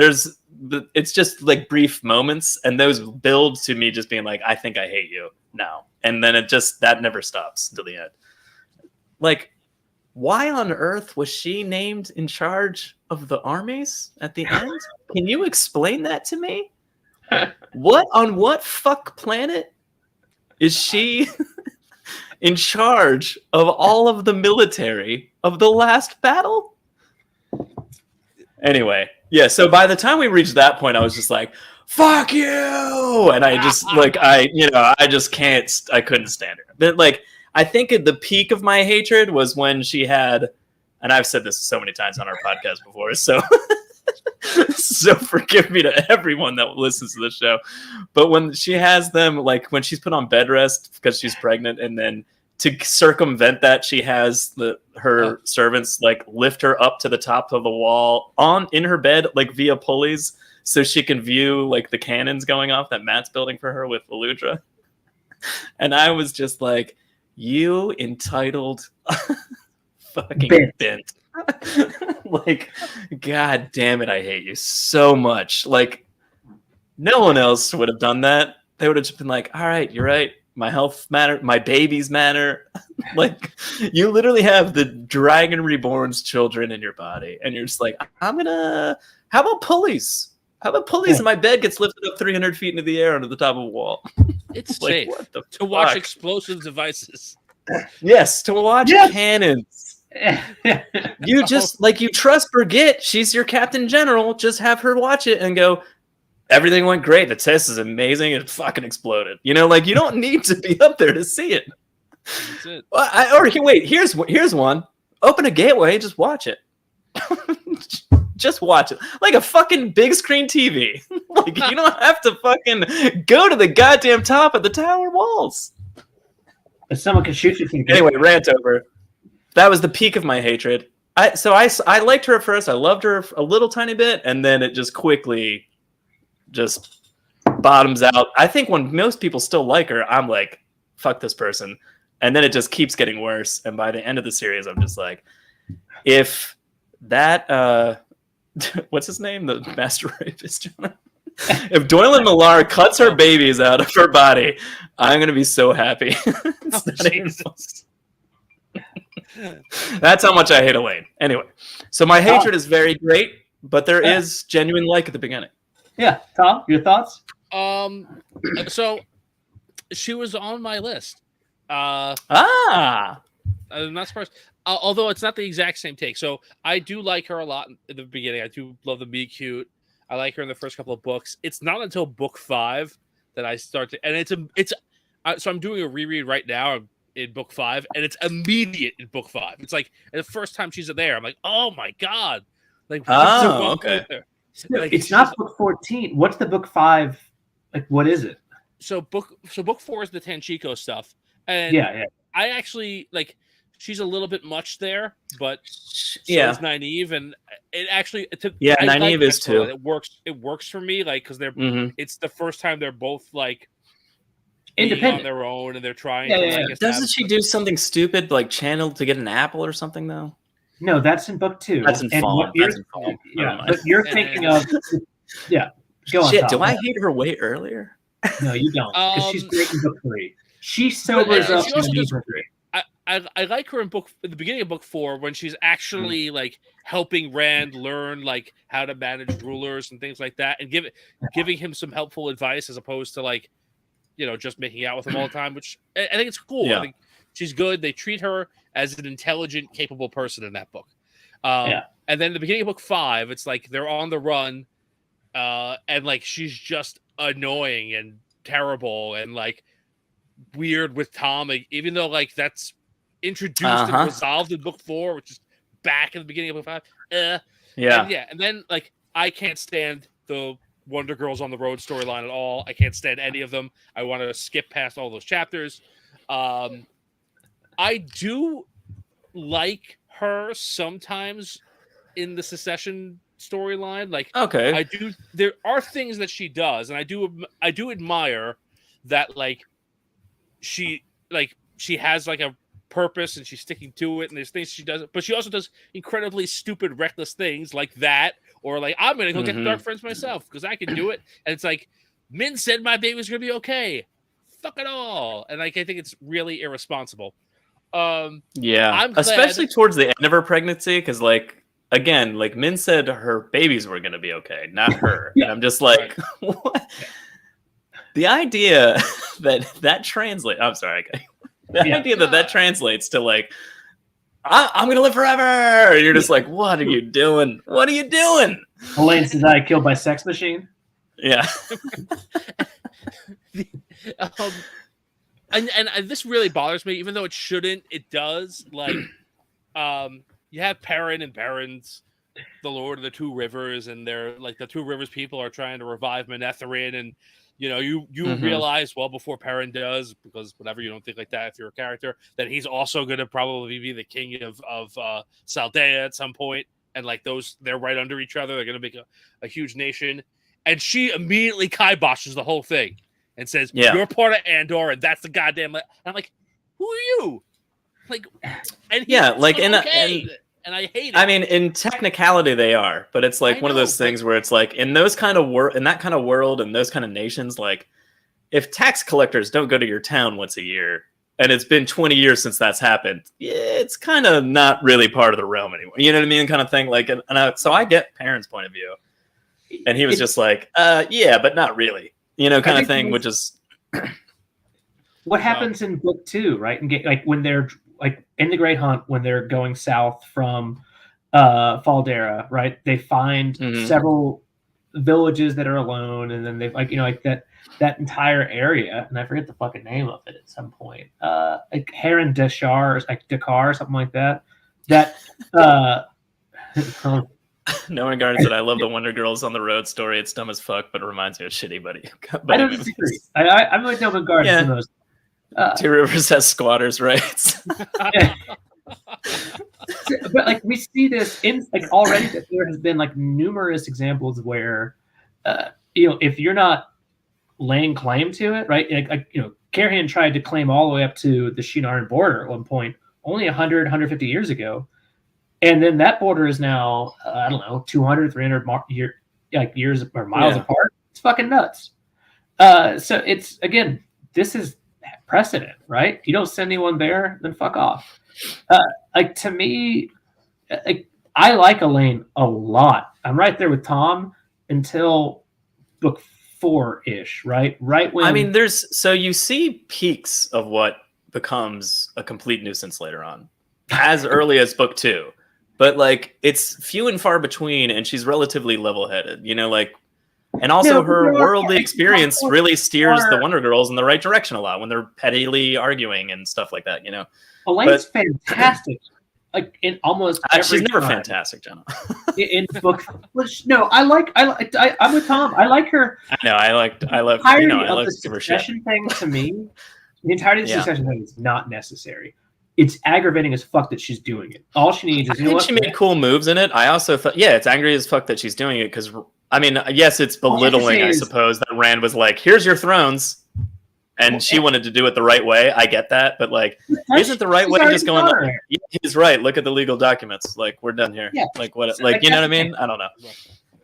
it's just like brief moments, and those build to me just being like, I think I hate you now, and then that never stops till the end. Like, why on earth was she named in charge of the armies at the end? Can you explain that to me? On what fuck planet is she in charge of all of the military of the last battle? Anyway, yeah, so by the time we reached that point, I was just like, fuck you! And I just, I just I couldn't stand her. But, like, I think at the peak of my hatred was when she had, and I've said this so many times on our podcast before, so so forgive me to everyone that listens to the show. But when she has them, like, when she's put on bed rest because she's pregnant, and then to circumvent that, she has her servants like lift her up to the top of the wall in her bed, like via pulleys, so she can view like the cannons going off that Matt's building for her with Eludra. And I was just like, you entitled fucking bent. Like, god damn it, I hate you so much. Like, no one else would have done that. They would have just been like, all right, you're right. My health matter. My babies matter. Like, you literally have the Dragon Reborn's children in your body, and you're just like, how about pulleys? How about pulleys and my bed gets lifted up 300 feet into the air onto the top of a wall? It's like, safe to watch explosive devices. Yes, to watch cannons. You just, like, you trust Brigitte. She's your Captain General. Just have her watch it and go, everything went great. The test is amazing. It fucking exploded. You know, like, you don't need to be up there to see it. That's it. Wait, here's one. Open a gateway, just watch it. Just watch it. Like a fucking big screen TV. Like, you don't have to fucking go to the goddamn top of the tower walls. If someone can shoot you from the Anyway, rant over. That was the peak of my hatred. I liked her at first. I loved her a little tiny bit, and then it just quickly just bottoms out. I think when most people still like her, I'm like, fuck this person. And then it just keeps getting worse. And by the end of the series, I'm just like, if that, what's his name? The master rapist. If Doylan Millar cuts her babies out of her body, I'm going to be so happy. That's how much I hate Elaine. Anyway, so my hatred is very great, but there is genuine like at the beginning. Yeah, Tom, your thoughts? So she was on my list. I'm not surprised. Although it's not the exact same take. So I do like her a lot in the beginning. I do love the Be Cute. I like her in the first couple of books. It's not until book 5 that I start to, and so I'm doing a reread right now in book 5, and it's immediate in book 5. It's like the first time she's there, I'm like, oh my god, like, okay. Like, it's not book 14. What's the book 5? Like, what is it? So book 4 is the Tanchiko stuff, and I actually like. She's a little bit much there, but so is Nynaeve, and it actually Nynaeve is too. It works for me, like, because they're it's the first time they're both like independent on their own, and they're trying. Doesn't she do something stupid like channel to get an apple or something though? No, that's in book 2. That's in Fall. Yeah, but you're thinking of Go on. Shit, do I hate her way earlier? No, you don't, because she's great in book 3. She sobers up in book 3. I like her in the beginning of book 4 when she's actually like helping Rand learn like how to manage rulers and things like that, and giving him some helpful advice as opposed to like, you know, just making out with him all the time, which I think it's cool. Yeah. I think she's good. They treat her as an intelligent, capable person in that book. And then in the beginning of book 5, it's like they're on the run, and like she's just annoying and terrible and like weird with Tom, like, even though like that's introduced and resolved in book 4, which is back in the beginning of book 5. And then like I can't stand the Wonder Girls on the Road storyline at all. I can't stand any of them. I want to skip past all those chapters. I do like her sometimes in the Secession storyline. Like, I do. There are things that she does, and I do admire that. Like, she has like a purpose and she's sticking to it, and there's things she does, but she also does incredibly stupid, reckless things like that, or like, I'm gonna go get the Dark Friends myself because I can do it. And it's like, Min said my baby's gonna be okay. Fuck it all. And like, I think it's really irresponsible. I'm glad, especially towards the end of her pregnancy, because like again, like Min said, her babies were going to be okay, not her. And I'm just like, what? The idea that translates. I'm sorry. Idea that translates to like, I'm going to live forever. And you're just like, what are you doing? What are you doing? Elaine says, "I killed by sex machine." Yeah. And this really bothers me, even though it shouldn't. It does. Like, you have Perrin and Barrens, the Lord of the Two Rivers, and they're like the Two Rivers people are trying to revive Manetheren, and you realize well before Perrin does, because whatever, you don't think like that if you're a character, that he's also going to probably be the king of Saldea at some point, and like they're right under each other. They're going to make a huge nation, and she immediately kiboshes the whole thing and says, "You're part of Andor, and that's the goddamn." And I'm like, "Who are you?" Like, and and I hate it. I mean, in technicality, they are, but it's like one of those things where it's like in those kind of in that kind of world and those kind of nations, like if tax collectors don't go to your town once a year, and it's been 20 years since that's happened, it's kind of not really part of the realm anymore. You know what I mean? Kind of thing. Like, so I get Perrin's point of view, and he was just like, yeah, but not really. Kind of thing, which is what happens in book 2, right? And like when they're like in the Great Hunt, when they're going south from Faldera, right? They find several villages that are alone, and then they like that entire area, and I forget the fucking name of it at some point. Like Heron Deshar, like Dakar, something like that. That No one Garden said, "I love the Wonder Girls on the Road story. It's dumb as fuck, but it reminds me of shitty buddy." I don't disagree. I'm like Novan Garden the most. Two Rivers has squatters' rights. But like we see this in like already that there has been like numerous examples where if you're not laying claim to it, right? Like Carrion tried to claim all the way up to the Shinaran border at one point, only 150 years ago. And then that border is now, I don't know, 200, 300 years or miles apart. It's fucking nuts. So it's, again, this is precedent, right? If you don't send anyone there, then fuck off. Like, to me, I like Elaine a lot. I'm right there with Tom until book 4-ish, right? Right when... I mean, so you see peaks of what becomes a complete nuisance later on, as early as book 2. But like it's few and far between, and she's relatively level-headed, and also her worldly experience really steers the Wonder Girls in the right direction a lot when they're pettily arguing and stuff like that. Elaine's fantastic, like in almost every she's never time. Fantastic, Jono. In book, no, I'm with Tom. I like her. I know. I love. The Succession thing to me. The entirety of the Succession thing is not necessary. It's aggravating as fuck that she's doing it. All she needs is, I think she made cool moves in it. I also thought, it's angry as fuck that she's doing it because, I mean, yes, it's belittling, I suppose, that Rand was like, here's your thrones. And she wanted to do it the right way. I get that. But, like, isn't the right way just going, he's right. Look at the legal documents. Like, we're done here. Yeah. Like, what? Like, you know what I mean? I don't know.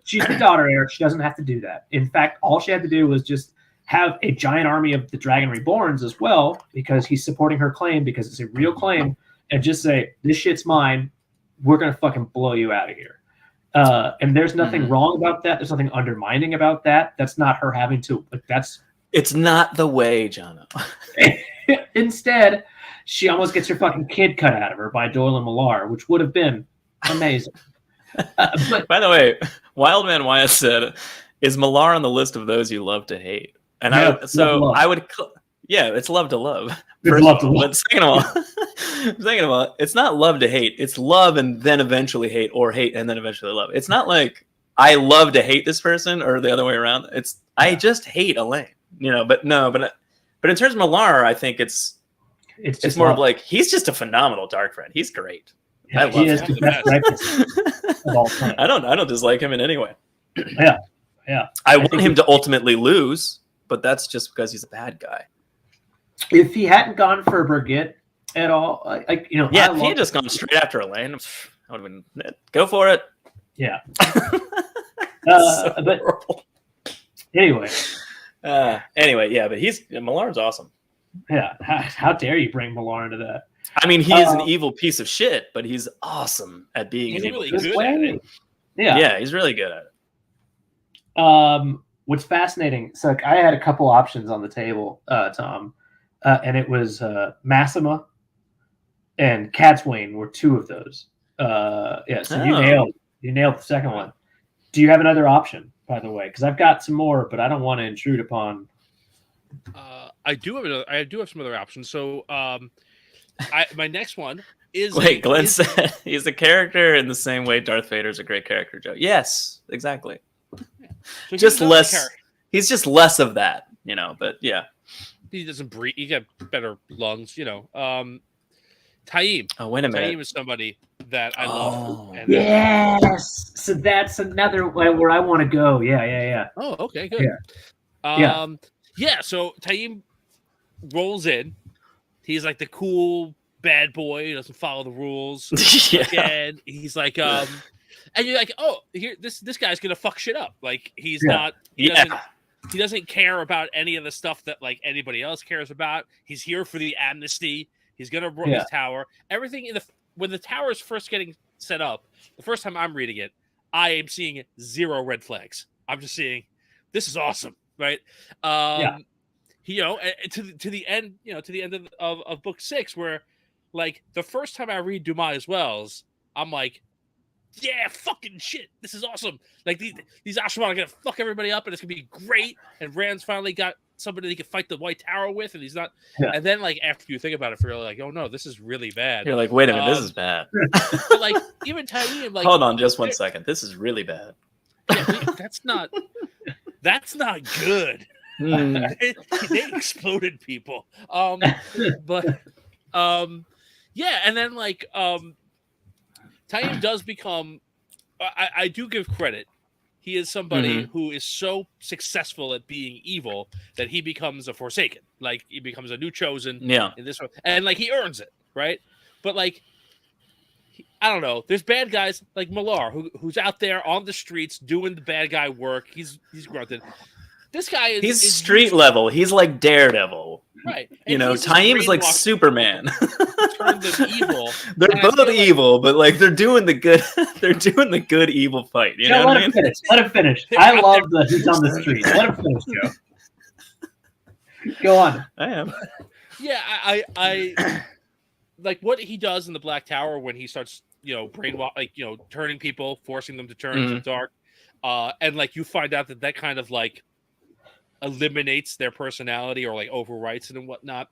She's the daughter, Eric. She doesn't have to do that. In fact, all she had to do was just have a giant army of the Dragon Reborns as well, because he's supporting her claim, because it's a real claim, and just say, this shit's mine. We're going to fucking blow you out of here. And there's nothing wrong about that. There's nothing undermining about that. That's not her having to, it's not the way, Jono. Instead, she almost gets her fucking kid cut out of her by Doyle and Millar, which would have been amazing. But by the way, Wildman Wyatt said, is Millar on the list of those you love to hate? And it's love to love. But second of all, it's not love to hate. It's love and then eventually hate, or hate and then eventually love. It's not like I love to hate this person or the other way around. It's I just hate Elaine, But in terms of Millar, I think it's more of like he's just a phenomenal dark friend. He's great. Yeah, I love him. The best rapist of all time. I don't dislike him in any way. Yeah. I want him to ultimately lose. But that's just because he's a bad guy. If he hadn't gone for Brigitte at all, if he had just gone straight after Elaine, I would have been go for it. Yeah. But horrible. Anyway, but Millar's awesome. Yeah. How dare you bring Millar into that? I mean, he is an evil piece of shit, but he's awesome at being He's an evil really piece good of at shit. it. Yeah, He's really good at it. What's fascinating? So like, I had a couple options on the table, Tom, and it was Massima and Catswain were two of those. So you nailed the second one. Do you have another option, by the way? Because I've got some more, but I don't want to intrude upon. I do have some other options. So, my next one is Glenn said he's a character in the same way Darth Vader's a great character, Joe. Yes, exactly. So Just less. He's just less of that, But yeah, he doesn't breathe. He got better lungs, Taim. Oh, wait a minute. Taim is somebody that I love. And yes. So that's another way where I want to go. Yeah. Oh, okay, good. Yeah. So Taim rolls in. He's like the cool bad boy. He doesn't follow the rules. And he's like, and you're like, oh, here, this guy's gonna fuck shit up. Like he's not. He doesn't care about any of the stuff that like anybody else cares about. He's here for the amnesty. He's gonna run his tower. Everything when the tower is first getting set up, the first time I'm reading it, I am seeing 0 red flags. I'm just seeing this is awesome, right? To the end, to the end of book 6, where like the first time I read Dumas Wells, I'm like, yeah, fucking shit, this is awesome. Like these Ashman are gonna fuck everybody up, and it's gonna be great. And Rand's finally got somebody he can fight the White Tower with, and he's not. And then, like after you think about it, you're like, oh no, this is really bad. You're like, wait a minute, this is bad. But like even Taim, like, hold on, just 1 second. This is really bad. Yeah, that's not good. They exploded people. And then like Taim does become. I do give credit. He is somebody who is so successful at being evil that he becomes a Forsaken. Like he becomes a new chosen. In this one, and like he earns it, right? But like, I don't know. There's bad guys like Millar who's out there on the streets doing the bad guy work. He's grunted. This guy is street level. He's like Daredevil. Right. Taim's like Superman. Turned them evil. They're both evil, but like they're doing the good. They're doing the good evil fight. You know what I mean? Let him finish. I love that he's on the street. Let him finish, Joe. Go on. I am. Yeah, I like what he does in the Black Tower when he starts, brainwash, turning people, forcing them to turn to the dark, and like you find out that kind of like eliminates their personality or like overwrites it and whatnot.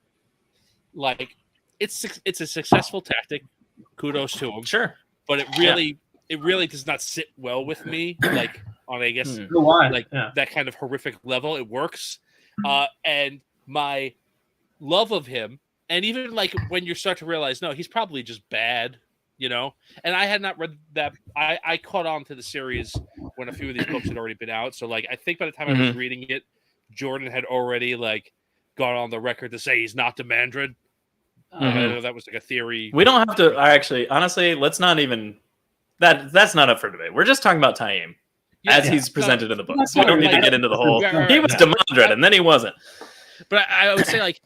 Like it's a successful tactic. Kudos to him. Sure, but it really does not sit well with me. Like on I guess that kind of horrific level. It works, and my love of him, and even like when you start to realize no, he's probably just bad. And I had not read that. I caught on to the series when a few of these books had already been out. So like I think by the time I was reading it, Jordan had already like gone on the record to say he's not the Mandarin. I know that was like a theory. We don't have to actually, honestly, let's not even that's not up for debate. We're just talking about Taim as he's presented in the book. So we don't need to get into the whole he was Demandred and then he wasn't. But I would say like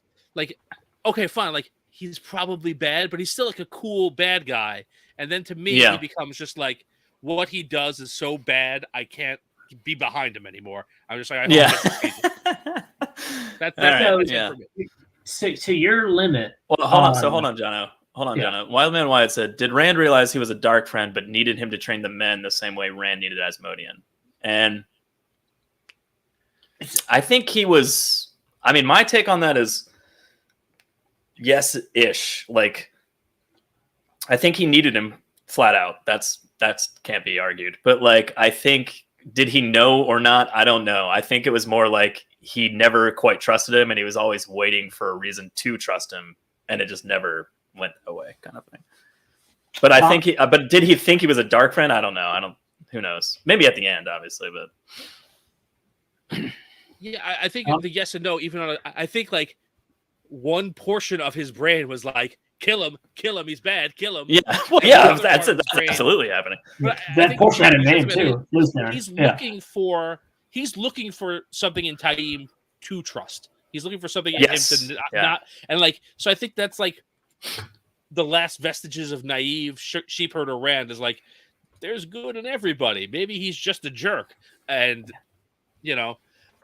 okay, fine, like he's probably bad, but he's still like a cool bad guy. And then to me, he becomes just like what he does is so bad I can't be behind him anymore. I'm just like, that's right, to your limit. Well, hold on, Jono. Jono. Wildman Wyatt said, "Did Rand realize he was a dark friend, but needed him to train the men the same way Rand needed Asmodean?" And I think he was. I mean, my take on that is yes-ish. Like, I think he needed him flat out. That's can't be argued. But like, I think. Did he know or not? I don't know. I think it was more like he never quite trusted him, and he was always waiting for a reason to trust him, and it just never went away, kind of thing. But I think but did he think he was a dark friend? I don't know. Who knows? Maybe at the end, obviously, but yeah, I think the yes and no. Even I think like one portion of his brain was like, kill him, he's bad, kill him. Yeah, well, yeah, that's absolutely happening. That portion had a name too. He's looking for something in Taim to trust. He's looking for something in him to not, and like. So I think that's like the last vestiges of naive sheep herder Rand is like, there's good in everybody. Maybe he's just a jerk, and but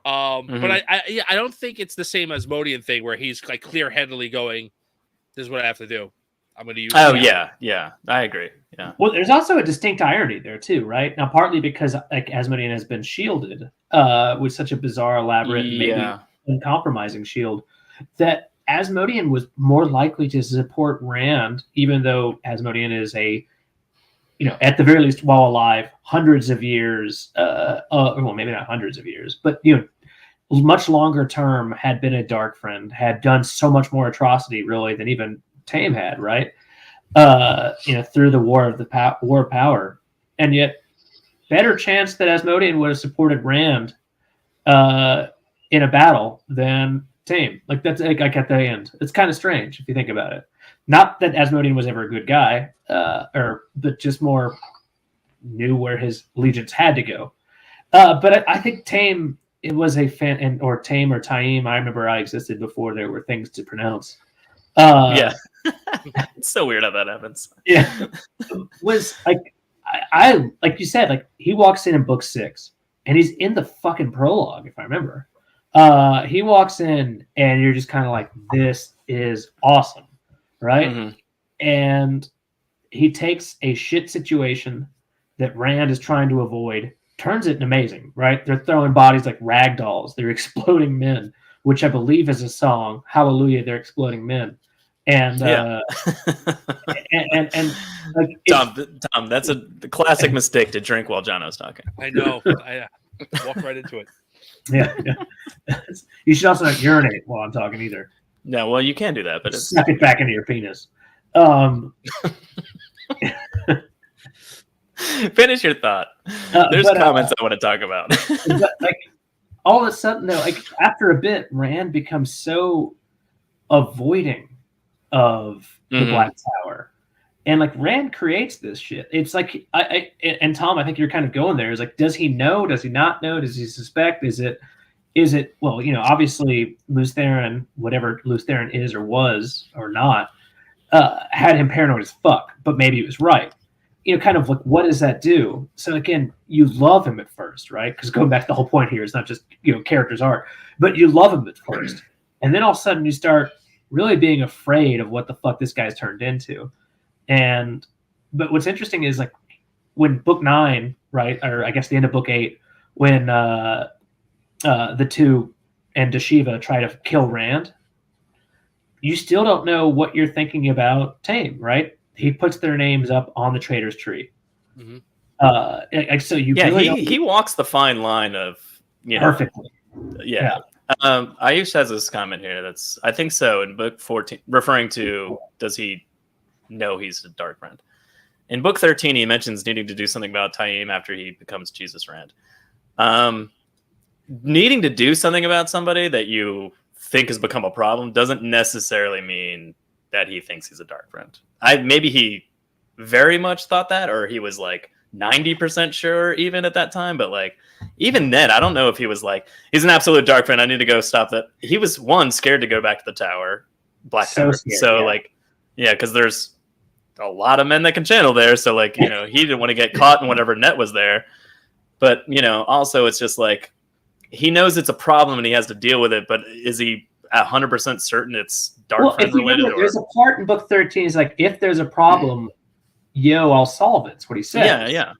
I don't think it's the same Asmodean thing where he's like clear-headedly going, "This is what I have to do. I'm going to use." Oh yeah, I agree. Yeah. Well, there's also a distinct irony there too, right? Now, partly because like Asmodean has been shielded with such a bizarre, elaborate, maybe uncompromising shield, that Asmodean was more likely to support Rand, even though Asmodean is at the very least, while alive, hundreds of years, well, maybe not hundreds of years, but much longer term, had been a dark friend, had done so much more atrocity, really, than even Tame had, right? Through the war of power, and yet better chance that Asmodean would have supported Rand in a battle than Tame. Like that's like at the end. It's kind of strange if you think about it. Not that Asmodean was ever a good guy, but just more knew where his allegiance had to go. But I think Tame, it was a fan, or Tame or Taim. I remember I existed before there were things to pronounce. It's so weird how that happens. Yeah, was like I like you said, like he walks in book 6, and he's in the fucking prologue, if I remember. He walks in, and you're just kind of like, this is awesome. Right? Mm-hmm. And he takes a shit situation that Rand is trying to avoid, turns it amazing, right? They're throwing bodies like rag dolls. They're exploding men, which I believe is a song. Hallelujah, they're exploding men. And and like Tom, that's a classic mistake to drink while Jono's talking. I know. I walk right into it. Yeah. You should also not urinate while I'm talking either. No, well, you can do that, but suck it back into your penis. Finish your thought. There's comments I want to talk about. But, like, all of a sudden, though, like after a bit, Rand becomes so avoiding of the Black Tower, and like Rand creates this shit. It's like and Tom, I think you're kind of going there. Is like, does he know? Does he not know? Does he suspect? Is it well, obviously Lews Therin, whatever Lews Therin is or was or not, had him paranoid as fuck, but maybe it was right. Kind of like, what does that do? So again, you love him at first, right? Because going back to the whole point here, it's not just, character's art, but you love him at first. And then all of a sudden you start really being afraid of what the fuck this guy's turned into. But what's interesting is like when book 9, right? Or I guess the end of book 8, when, the two and Dashiva try to kill Rand, you still don't know what you're thinking about Tame, right? He puts their names up on the traitor's tree. Mm-hmm. So he walks the fine line of perfectly. Yeah. Ayush has this comment here I think so in book 14, referring to, does he know he's a dark friend? In book 13, he mentions needing to do something about Taim after he becomes Jesus Rand. Needing to do something about somebody that you think has become a problem doesn't necessarily mean that he thinks he's a dark friend. Maybe he very much thought that, or he was like 90% sure even at that time. But like, even then, I don't know if he was like, he's an absolute dark friend, I need to go stop that. He was scared to go back to the tower, Black Tower. Because there's a lot of men that can channel there. So like, he didn't want to get caught in whatever net was there. But, also it's just like, he knows it's a problem and he has to deal with it, but is he 100% certain it's dark friend related? There's a part in book 13 is like, if there's a problem, I'll solve it. That's what he says. Yeah.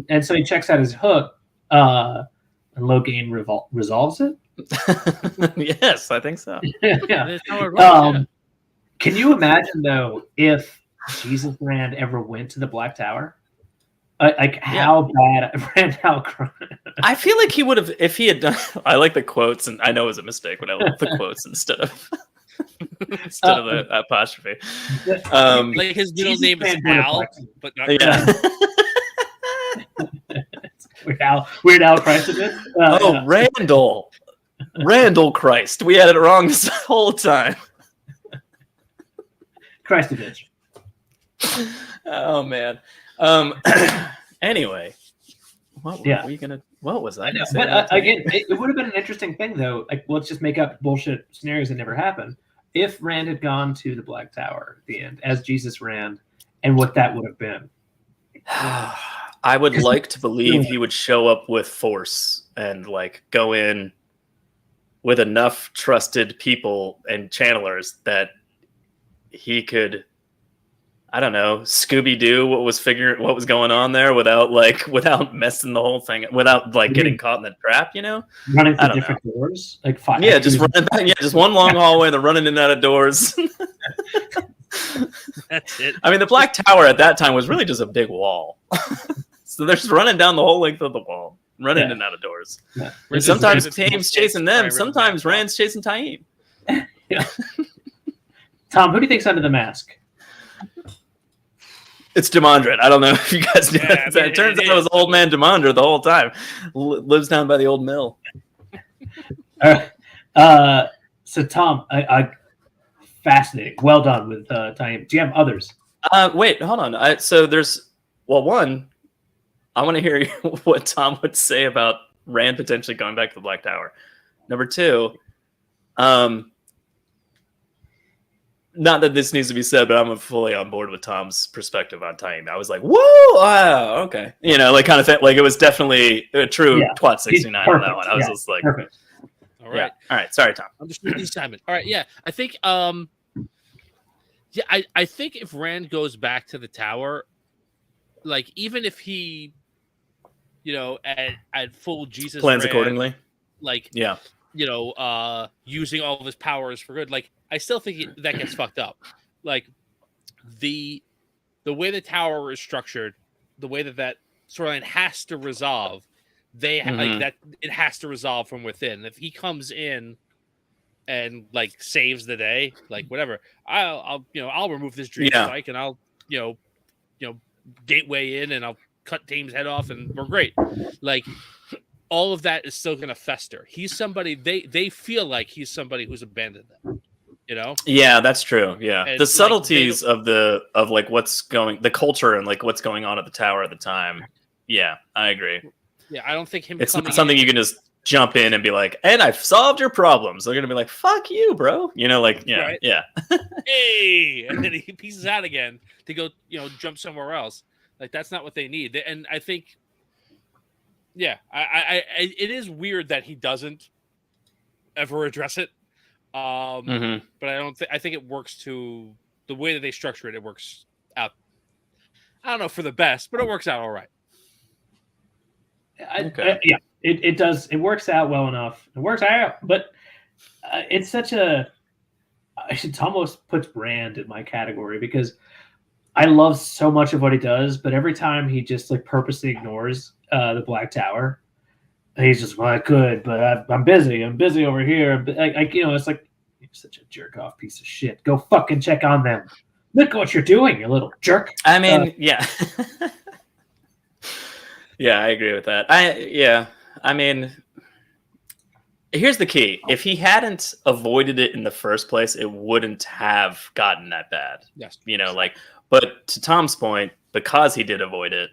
And so he checks out his hook, and Logain resolves it. Yes, I think so. Yeah. Can you imagine though if Jesus Rand ever went to the Black Tower? How bad Rand Alcron. I feel like he would have, if he had done. I like the quotes, and I know it was a mistake, but I like the quotes instead of the apostrophe. Like his middle name is Al, but not. Yeah. Weird Al Christ of it. Randall Christ. We had it wrong this whole time. Christovich. Oh man. Anyway, what was I? But again, it would have been an interesting thing though. Like, let's just make up bullshit scenarios that never happen. if Rand had gone to the Black Tower at the end as Jesus Rand, and what that would have been. I would like to believe he would show up with force and like go in with enough trusted people and channelers that he could, I don't know, Scooby-Doo what was going on there without messing the whole thing, without like getting caught in the trap, you know? Running through different doors, like five. Yeah, just running back. Yeah, just one long hallway. They're running in and out of doors. That's it. I mean, the Black Tower at that time was really just a big wall. So they're just running down the whole length of the wall, running in and out of doors. Yeah. And sometimes Taim's chasing them. Sometimes Rand's chasing Taim. Yeah. Tom, who do you think's under the mask? It's Demandred. I don't know if you guys knew that. It turns out it was old man Demandred the whole time. Lives down by the old mill. So Tom, I fascinating. Well done with Taim. Do you have others? Wait, hold on. So there's one. I want to hear what Tom would say about Rand potentially going back to the Black Tower. Number two, not that this needs to be said, but I'm fully on board with Tom's perspective on Taim. I was like, whoa, wow, okay. You know, like kind of thing. Like it was definitely a true twat 69 on that one. I was just like, perfect. All right. All right. Sorry, Tom. Understood the assignment. All right. Yeah. I think, I think if Rand goes back to the tower, like even if he, you know, at full Jesus plans Rand, accordingly, like, yeah, you know, using all of his powers for good, like I still think that gets fucked up. Like the way the tower is structured, the way that storyline has to resolve, like that it has to resolve from within. If he comes in and like saves the day, like whatever, I'll remove this dream strike and I'll gateway in and I'll cut Taim's head off and we're great. Like all of that is still going to fester. He's somebody they feel like he's somebody who's abandoned them. You know? Yeah, that's true. Yeah, and the subtleties of like what's going, the culture and like what's going on at the tower at the time. Yeah, I agree. Yeah, I don't think him. It's not something you can just jump in and be like, "And I've solved your problems." They're gonna be like, "Fuck you, bro." You know, like yeah, right? Yeah. Hey, and then he pieces out again to go, jump somewhere else. Like that's not what they need. And I think, yeah, I it is weird that he doesn't ever address it. But I think it works to the way that they structure it. It works out. I don't know for the best, but it works out all right. It does. It works out well enough. It works out, but it's such a. I should almost put Rand in my category because I love so much of what he does, but every time he just like purposely ignores the Black Tower. He's just, well, I could, but I'm busy. I'm busy over here. But it's like, you're such a jerk off piece of shit. Go fucking check on them. Look at what you're doing, you little jerk. I mean, yeah. Yeah, I agree with that. I mean, here's the key. If he hadn't avoided it in the first place, it wouldn't have gotten that bad. Yes. But to Tom's point, because he did avoid it,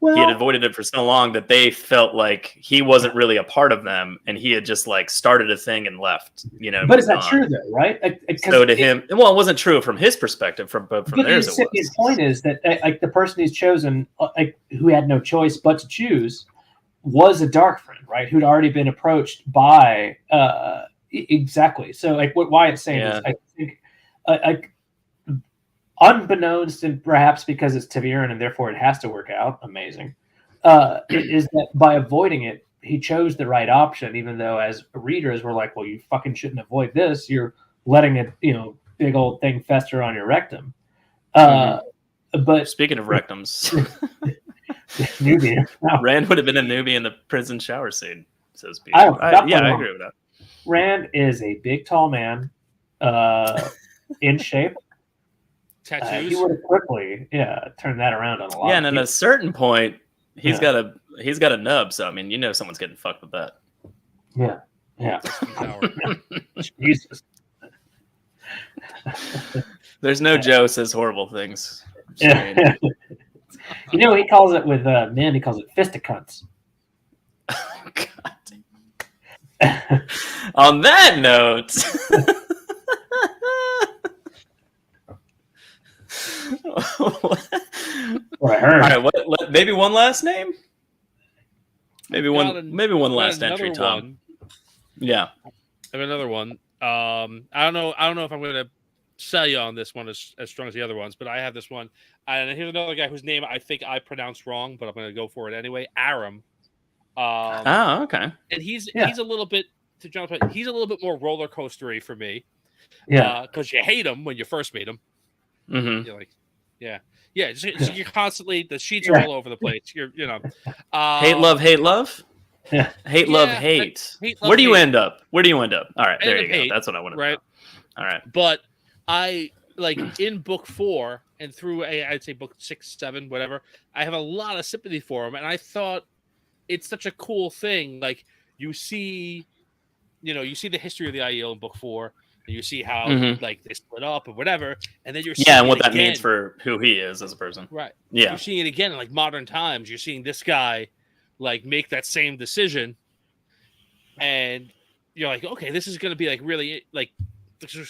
he had avoided it for so long that they felt like he wasn't really a part of them, and he had just like started a thing and left. But is that true though? Right? So to him, it wasn't true from his perspective. But from theirs, it was. His point is that the person he's chosen, who had no choice but to choose, was a dark friend, right? Who'd already been approached by exactly. So like what Wyatt's saying is, I think. Unbeknownst, and perhaps because it's ta'veren and therefore it has to work out, amazing, is that by avoiding it, he chose the right option, even though as readers we're like, well, you fucking shouldn't avoid this. You're letting it, big old thing fester on your rectum. But speaking of rectums, Nubian. Rand would have been a newbie in the prison shower scene, says Pete. I agree with that. Rand is a big, tall man, in shape. Tattoos. He would have quickly, turned that around on a lot. Yeah, and at a certain point, he's got a nub. So I mean, someone's getting fucked with that. Yeah. Jesus. There's no Joe says horrible things. He calls it with men. He calls it fisticuffs. Oh, God. On that note. What I heard. All right, maybe one last name. Maybe one last entry, Tom. One. Yeah, I have another one. I don't know if I'm going to sell you on this one as strong as the other ones, but I have this one. And here's another guy whose name I think I pronounced wrong, but I'm going to go for it anyway. Aram. Okay. And he's a little bit, to John's point, he's a little bit more roller coastery for me. Yeah. Because you hate him when you first meet him. Mm-hmm. You're like, yeah. So you're constantly, the sheets are all over the place. Hate, love, hate, love. Yeah. Hate, love, hate. Where do you end up? All right, there you go. That's what I want to know. All right. But I like in book 4 and through I'd say book 6, 7, whatever. I have a lot of sympathy for him, and I thought it's such a cool thing. Like you see the history of the IEL in book 4. And you see how like they split up or whatever, and then you're seeing and what that means for who he is as a person. Right. Yeah. You're seeing it again in like modern times. You're seeing this guy like make that same decision, and you're like, okay, this is going to be like really like it'll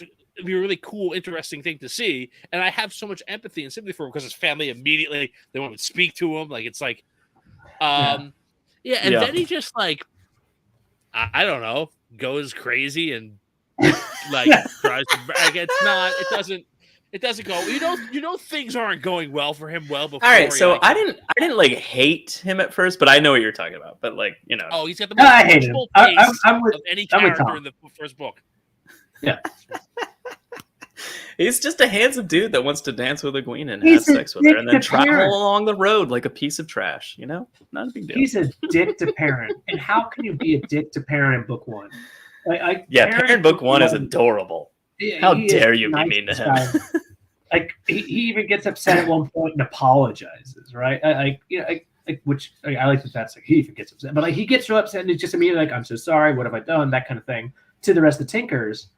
be a really cool, interesting thing to see. And I have so much empathy and sympathy for him because his family immediately they want to speak to him. Like it's like, then he just like I don't know, goes crazy and. Like tries to brag. It doesn't go. You know things aren't going well for him. Well before. All right, so I didn't like hate him at first, but I know what you're talking about. But like oh, he's got the I hate him. I'm with, of any character in the first book. Yeah, he's just a handsome dude that wants to dance with a queen and have sex with her, and then travel along the road like a piece of trash. Not a big deal. He's a dick to parent, and how can you be a dick to parent in book 1? Parent book 1 is adorable. How dare you be mean to him? Like he even gets upset at one point and apologizes, right? Which I like the fact that he even gets upset, but like he gets so upset and he's just immediately like, "I'm so sorry. What have I done?" That kind of thing to the rest of the Tinkers,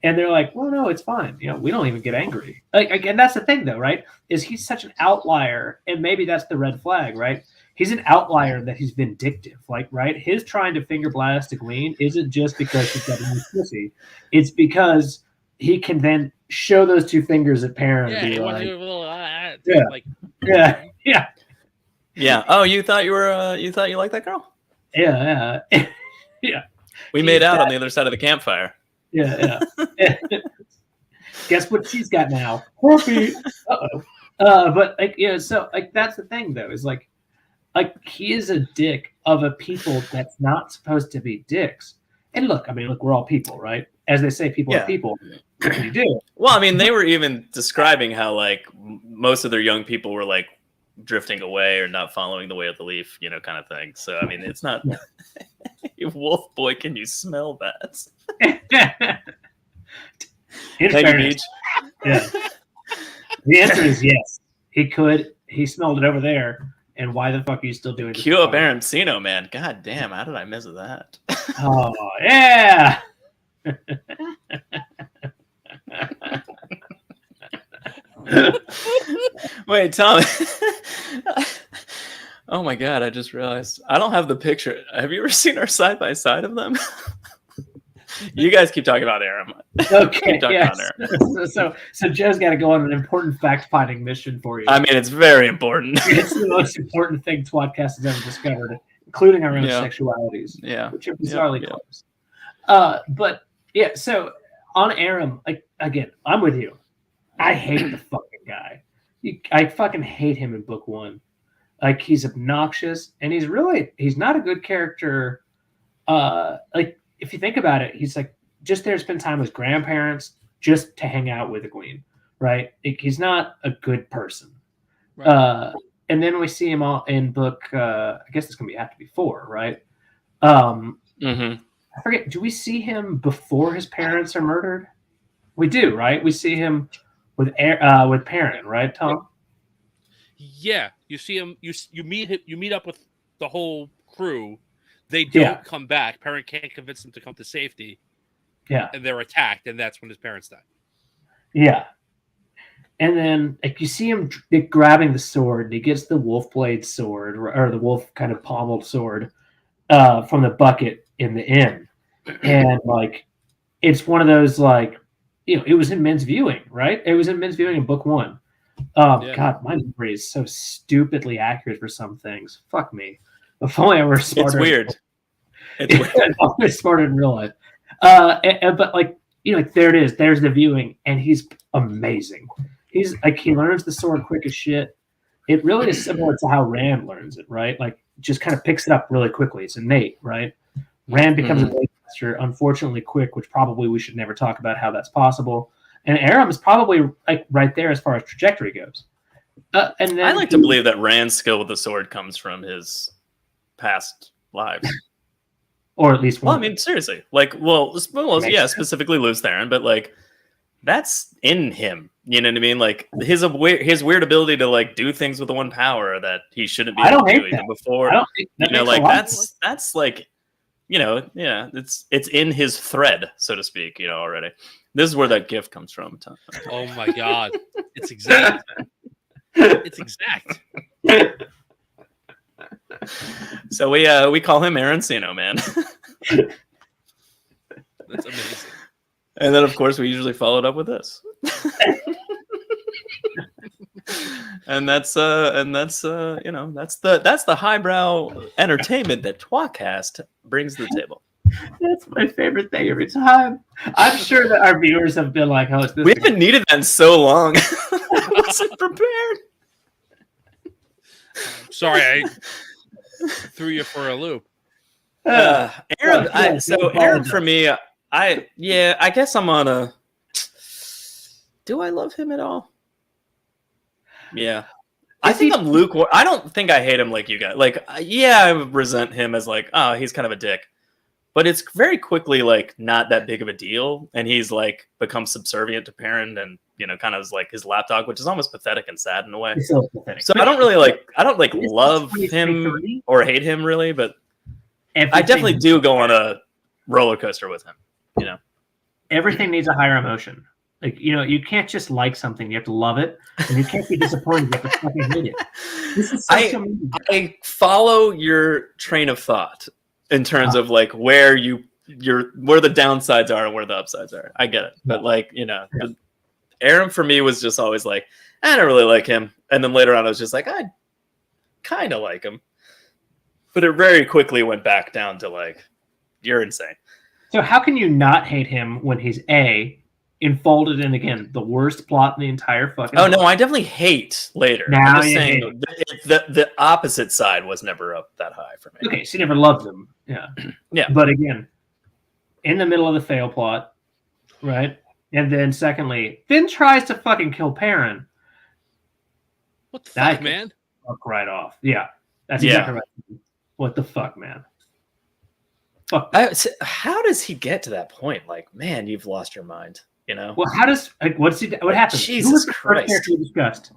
and they're like, "Well, no, it's fine. We don't even get angry." And that's the thing, though, right? Is he's such an outlier, and maybe that's the red flag, right? He's an outlier that he's vindictive, right? His trying to finger blast Egwene isn't just because she's got a new pussy. It's because he can then show those two fingers at Perrin and be like, yeah. Oh, you thought you liked that girl? Yeah. Yeah. We made out on the other side of the campfire. Yeah. Guess what she's got now? Horfy. But so that's the thing though, is like he is a dick of a people that's not supposed to be dicks. And look, we're all people, right? As they say, people are people. What can you do? Well, they were even describing how like most of their young people were like drifting away or not following the way of the leaf, kind of thing. So it's not Wolf Boy. Can you smell that? Beach. Yeah. The answer is yes. He could. He smelled it over there. And why the fuck are you still doing this? Cue up Arancino, man. God damn, how did I miss that? Oh, yeah. Wait, Tom. Oh my God, I just realized. I don't have the picture. Have you ever seen our side-by-side of them? You guys keep talking about Aram. Okay. So Joe's got to go on an important fact-finding mission for you. It's very important. It's the most important thing tWoTcast has ever discovered, including our own sexualities. Yeah. Which are bizarrely close. But yeah, so on Aram, again, I'm with you. I hate the fucking guy. I fucking hate him in book 1. Like he's obnoxious, and he's not a good character. If you think about it, he's like just there to spend time with his grandparents, just to hang out with Egwene, right? He's not a good person. Right. And then we see him all in book. I guess it's gonna have to be 4, right? I forget. Do we see him before his parents are murdered? We do, right? We see him with Perrin, right, Tom? Yeah, you see him. You meet him. You meet up with the whole crew. They don't come back. Perrin can't convince them to come to safety. Yeah. And they're attacked, and that's when his parents die. Yeah. And then you see him grabbing the sword, and he gets the wolf blade sword, or the wolf kind of pommeled sword from the bucket in the inn. And it's one of those it was in men's viewing, right? It was in men's viewing in book 1. Oh Yeah. God, my memory is so stupidly accurate for some things. Fuck me. If only I were smarter. It's weird. It's weird. If only I was smarter in real life. But like like there it is. There's the viewing, and he's amazing. He's like he learns the sword quick as shit. It really is similar to how Rand learns it, right? Like just kind of picks it up really quickly. It's innate, right? Rand becomes a blade master, unfortunately quick, which probably we should never talk about how that's possible. And Aram is probably like right there as far as trajectory goes. And then I like to believe that Rand's skill with the sword comes from his past lives. or at least one. Well, I mean, seriously, like, yeah, specifically Luz Theron, but like, that's in him. You know what I mean? Like his weird ability to like do things with the one power that he shouldn't be able to do even before. I don't think that like that's like, yeah, it's in his thread, so to speak. Already. This is where that gift comes from. Oh my God, it's exact. It's exact. So we call him Arancino, man. That's amazing. And then of course we usually follow it up with this. and that's the highbrow entertainment that tWoTcast brings to the table. That's my favorite thing every time. I'm sure that our viewers have been like, "Oh, we haven't needed that in so long." I wasn't prepared. Sorry, I threw you for a loop. Aaron for me, I guess I'm on a. Do I love him at all? Yeah. I think I'm lukewarm. I don't think I hate him like you guys. Like, I resent him as like, oh, he's kind of a dick. But it's very quickly like not that big of a deal, and he's like become subservient to Perrin, and kind of is like his lapdog, which is almost pathetic and sad in a way. So I don't really love him or hate him really, but I definitely do go on a roller coaster with him. Everything needs a higher emotion. Like you can't just like something; you have to love it, and you can't be disappointed. You have to fucking hate it. This is I follow your train of thought. In terms of like where the downsides are and where the upsides are. I get it. But like, Aaron for me was just always like, I don't really like him. And then later on I was just like, I kind of like him. But it very quickly went back down to like, you're insane. So how can you not hate him when he's enfolded in, again, the worst plot in the entire fucking book? No, I definitely hate later. Now I'm just saying the opposite side was never up that high for me. Okay, so you never loved him. Yeah. Yeah. But again, in the middle of the fail plot, right? And then secondly, Finn tries to fucking kill Perrin. What the fuck, man? Fuck right off. Yeah. That's exactly right. What the fuck, man? Fuck. How does he get to that point? Like, man, you've lost your mind. Well, how does what happens? Jesus Who was the Christ. first character we discussed?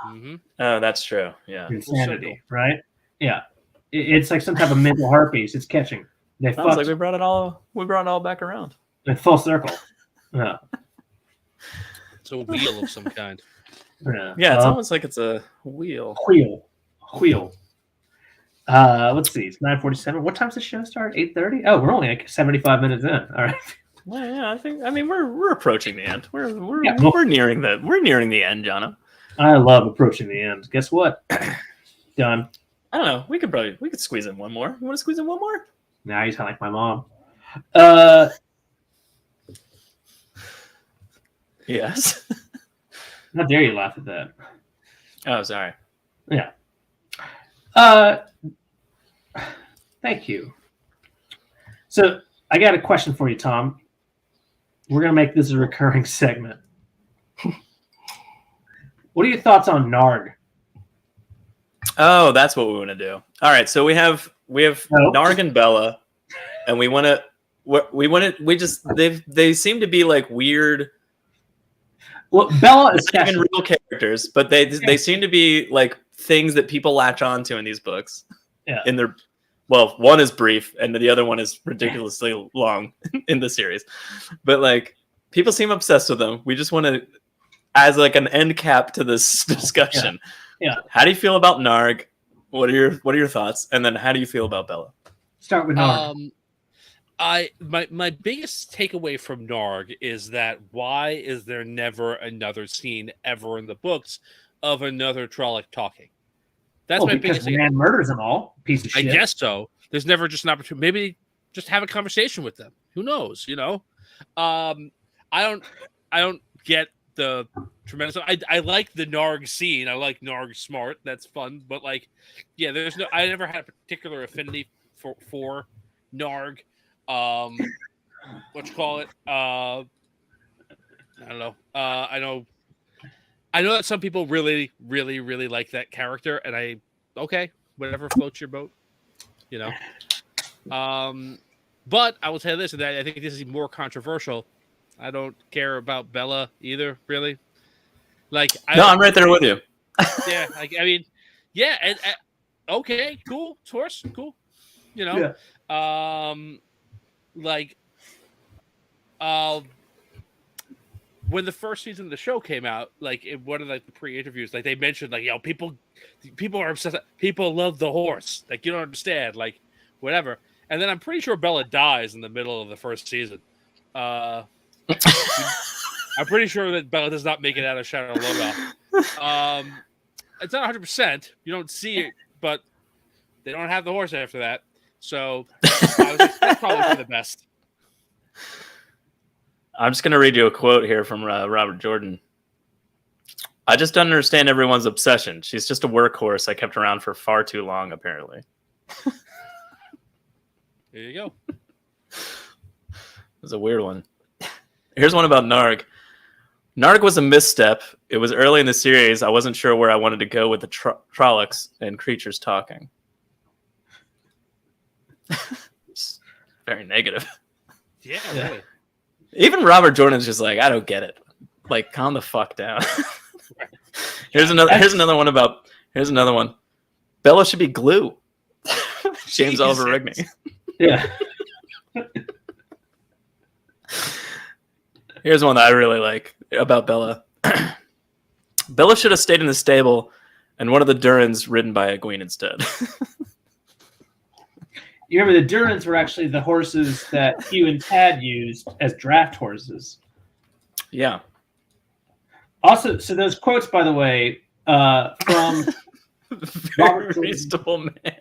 Mm-hmm. Oh, that's true. Yeah. Insanity, right? Yeah. It's like some type of mental herpes. It's catching. They Sounds like we brought it all back around. In full circle. Yeah. It's a wheel of some kind. Yeah. It's almost like it's a wheel. Wheel. Let's see. It's 9:47. What time's the show start? 8:30. Oh, we're only like 75 minutes in. All right. Well, yeah, I mean we're approaching the end. We're nearing the end, Jono. I love approaching the end. Guess what? Done. I don't know. We could squeeze in one more. You want to squeeze in one more? Nah, you sound like my mom. Yes. How dare you laugh at that? Oh, sorry. Yeah. Thank you. So I got a question for you, Tom. We're going to make this a recurring segment. What are your thoughts on Narg? Oh, that's what we want to do. All right, so we have Narg and Bella, and they seem to be like weird. Well, Bella is not even real characters, but they seem to be like things that people latch onto in these books. Yeah. One is brief, and the other one is ridiculously long in the series. But like, people seem obsessed with them. We just want to, as like an end cap to this discussion. Yeah. How do you feel about Narg? What are your thoughts? And then how do you feel about Bella? Start with Narg. My biggest takeaway from Narg is that why is there never another scene ever in the books of another Trolloc talking? That's my because biggest the man murders them all. Piece of I shit. guess so. There's never just an opportunity. Maybe just have a conversation with them. Who knows? You know, I don't get the tremendous. I like the Narg scene. I like Narg smart. That's fun. But like, yeah, there's no. I never had a particular affinity for Narg. What you call it? I don't know. I know that some people really, really, really like that character, and okay, whatever floats your boat, you know. But I will tell you this, and I think this is more controversial. I don't care about Bella either, really. Like, I'm right there with you. Yeah, like I mean, yeah, and okay, cool, source, cool, you know. Yeah. Like, when the first season of the show came out, like in one of like the pre-interviews, like they mentioned, like, yo, people are obsessed. People love the horse. Like, you don't understand, like, whatever. And then I'm pretty sure Bella dies in the middle of the first season. I'm pretty sure that Bella does not make it out of Shadow Logoth. It's not 100%. You don't see it, but they don't have the horse after that. So I was like, that's probably for the best. I'm just going to read you a quote here from Robert Jordan. I just don't understand everyone's obsession. She's just a workhorse I kept around for far too long, apparently. There you go. It was a weird one. Here's one about Narg. Narg was a misstep. It was early in the series. I wasn't sure where I wanted to go with the Trollocs and creatures talking. Very negative. Yeah, really. Even Robert Jordan's just like, I don't get it. Like, calm the fuck down. Here's another one. Bella should be glue. James Oliver Rigney. Yeah. Here's one that I really like about Bella. Bella should have stayed in the stable and one of the Durans ridden by Egwene instead. You remember the Durans were actually the horses that Hugh and Tad used as draft horses. Yeah. Also, so those quotes, by the way, from Very reasonable man.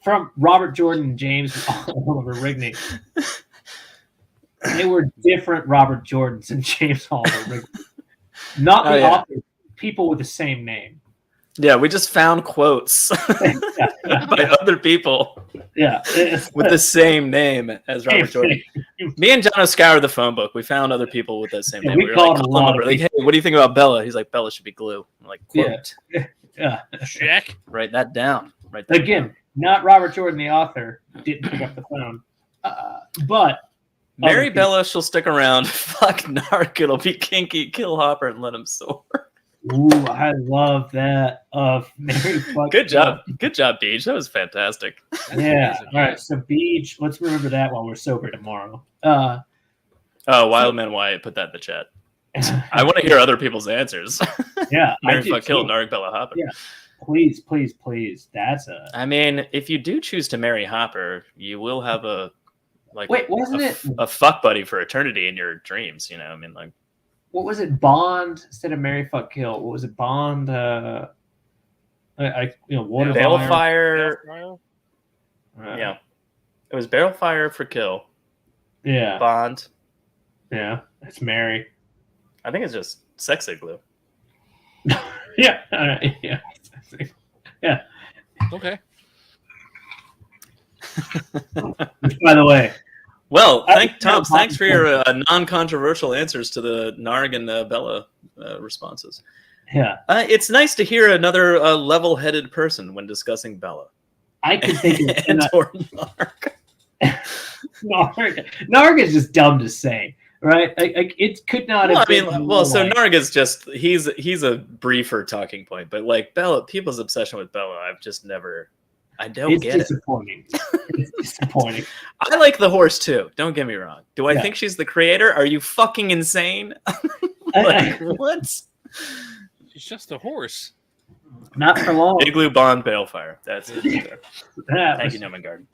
From Robert Jordan and James Oliver Rigney. They were different Robert Jordans and James Oliver Rigney. Not the authors, people with the same name. Yeah, we just found quotes by other people. Yeah, with the same name as Robert Jordan. Me and Jono scoured the phone book. We found other people with that same name. We were called like, a lot of like, hey, what do you think about Bella? He's like, Bella should be glue. I'm like, quote. Yeah. Check. Write that down. Again, not Robert Jordan, the author, didn't pick up the phone. But marry Bella, she'll stick around. Fuck Narc, it'll be kinky. Kill Hopper and let him soar. Ooh, I love that. Mary Good job, Beach. That was fantastic. Yeah. All right. So Beach, let's remember that while we're sober tomorrow. Wildman Wyatt put that in the chat. I want to hear other people's answers. Yeah. Mary fuck kill Narc Bella Hopper. Yeah. Please. That's I mean, if you do choose to marry Hopper, you will have a fuck buddy for eternity in your dreams. You know, I mean, like. What was it? Bond instead of Mary Fuck Kill. What was it? Bond. Water Balefire. Yeah, it was Balefire for kill. Yeah. Bond. Yeah, it's Mary. I think it's just sexy glue. Yeah. All right. Yeah. Yeah. Okay. By the way. Well, thanks for your non-controversial answers to the Narg and Bella responses. Yeah. It's nice to hear another level-headed person when discussing Bella. I could think of or Narg. Narg is just dumb to say, right? Like it could not have been. Narg is just he's a briefer talking point, but like Bella, people's obsession with Bella, I've just never. I don't get it. It's disappointing. I like the horse too. Don't get me wrong. Do I think she's the creator? Are you fucking insane? What? She's just a horse. Not for long. Igloo Bond Balefire. That's it. Thank you, Noman Garden.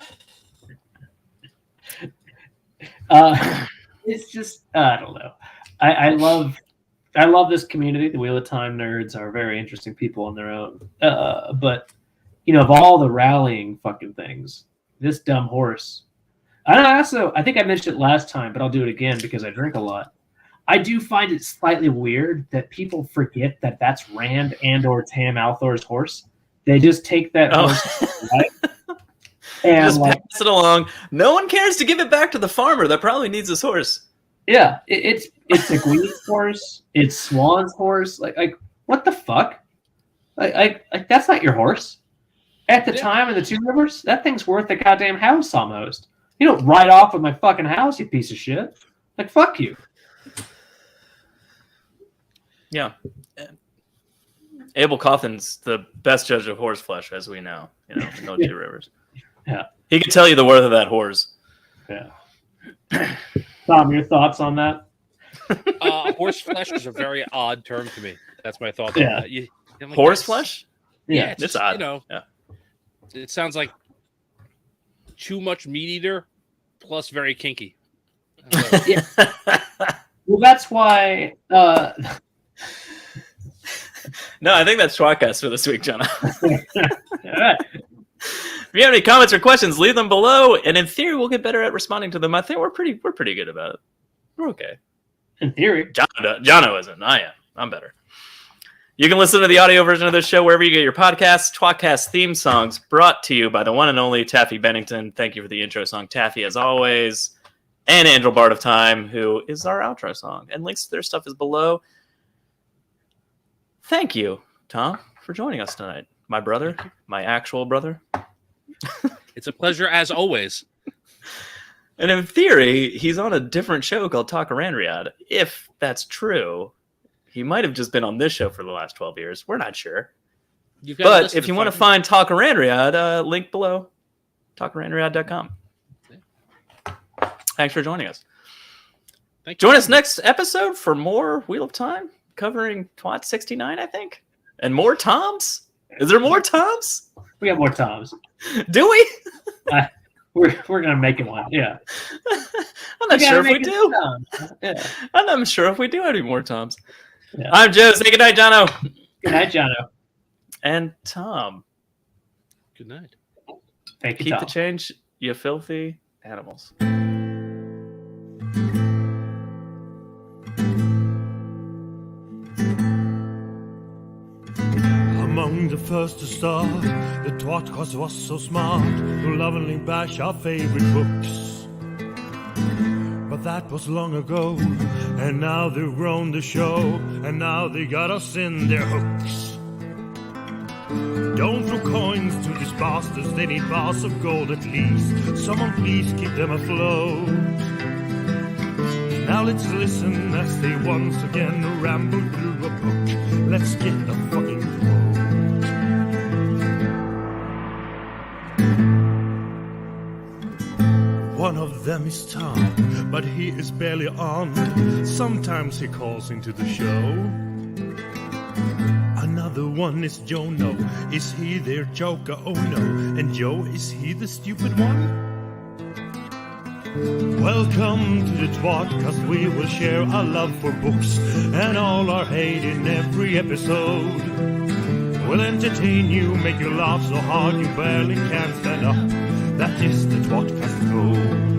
It's just I don't know. I love this community. The Wheel of Time nerds are very interesting people on their own. But of all the rallying fucking things, this dumb horse. I think I mentioned it last time, but I'll do it again because I drink a lot. I do find it slightly weird that people forget that that's Rand and/or Tam Althor's horse. They just take that horse, right? And just pass it along. No one cares to give it back to the farmer that probably needs his horse. Yeah, it's Egwene's horse. It's Swan's horse. Like what the fuck? Like that's not your horse. At the time of the Two Rivers, that thing's worth a goddamn house almost. You don't ride off with my fucking house, you piece of shit. Like fuck you. Yeah. Abel Cawthon's the best judge of horse flesh, as we know. No Two Rivers. Yeah. He can tell you the worth of that horse. Yeah. Tom, your thoughts on that? Horse flesh is a very odd term to me. That's my thought. Yeah. On that. Horse flesh? Yeah, it's odd. Yeah. It sounds like too much meat eater plus very kinky. Yeah. Well, that's why. No, I think that's tWoTcast for this week, Jono. All right. If you have any comments or questions, leave them below. And in theory, we'll get better at responding to them. I think we're pretty good about it. We're okay. In theory. Jono isn't. I am. I'm better. You can listen to the audio version of this show wherever you get your podcasts. tWoTcast theme songs brought to you by the one and only Taffy Bennington. Thank you for the intro song, Taffy, as always. And Angel Bard of Time, who is our outro song. And links to their stuff is below. Thank you, Tom, for joining us tonight. My brother, my actual brother. It's a pleasure as always. And in theory, he's on a different show called Talk Randriad. If that's true, he might have just been on this show for the last 12 years. We're not sure. But if you want to find Talk Randriad, link below, talkrandriad.com. Thanks for joining us. Join us next episode for more Wheel of Time, covering twat 69, I think. And more Toms? Is there more Toms? We got more Toms. Do we? We're gonna make it one. Yeah. I'm not sure if we do. Yeah. I'm not sure if we do any more Toms. Yeah. I'm Joe. Say good night, Jono. Good night, Jono. And Tom. Good night. Thank you, Keep Tom. the change, you filthy animals. Among the first to start, the tWoTcast was so smart to lovingly bash our favorite books. But that was long ago, and now they've grown the show, and now they got us in their hooks. Don't throw coins to these bastards, they need bars of gold at least. Someone please keep them afloat. Now let's listen as they once again ramble through a book. Let's get the fucking quote. One of them is Tom, but he is barely on. Sometimes he calls into the show. Another one is Jono. Is he their joker? Oh no. And Joe, is he the stupid one? Welcome to the tWoTcast. We will share our love for books and all our hate in every episode. We'll entertain you, make you laugh so hard you barely can stand up. That is the tWoTcast goal.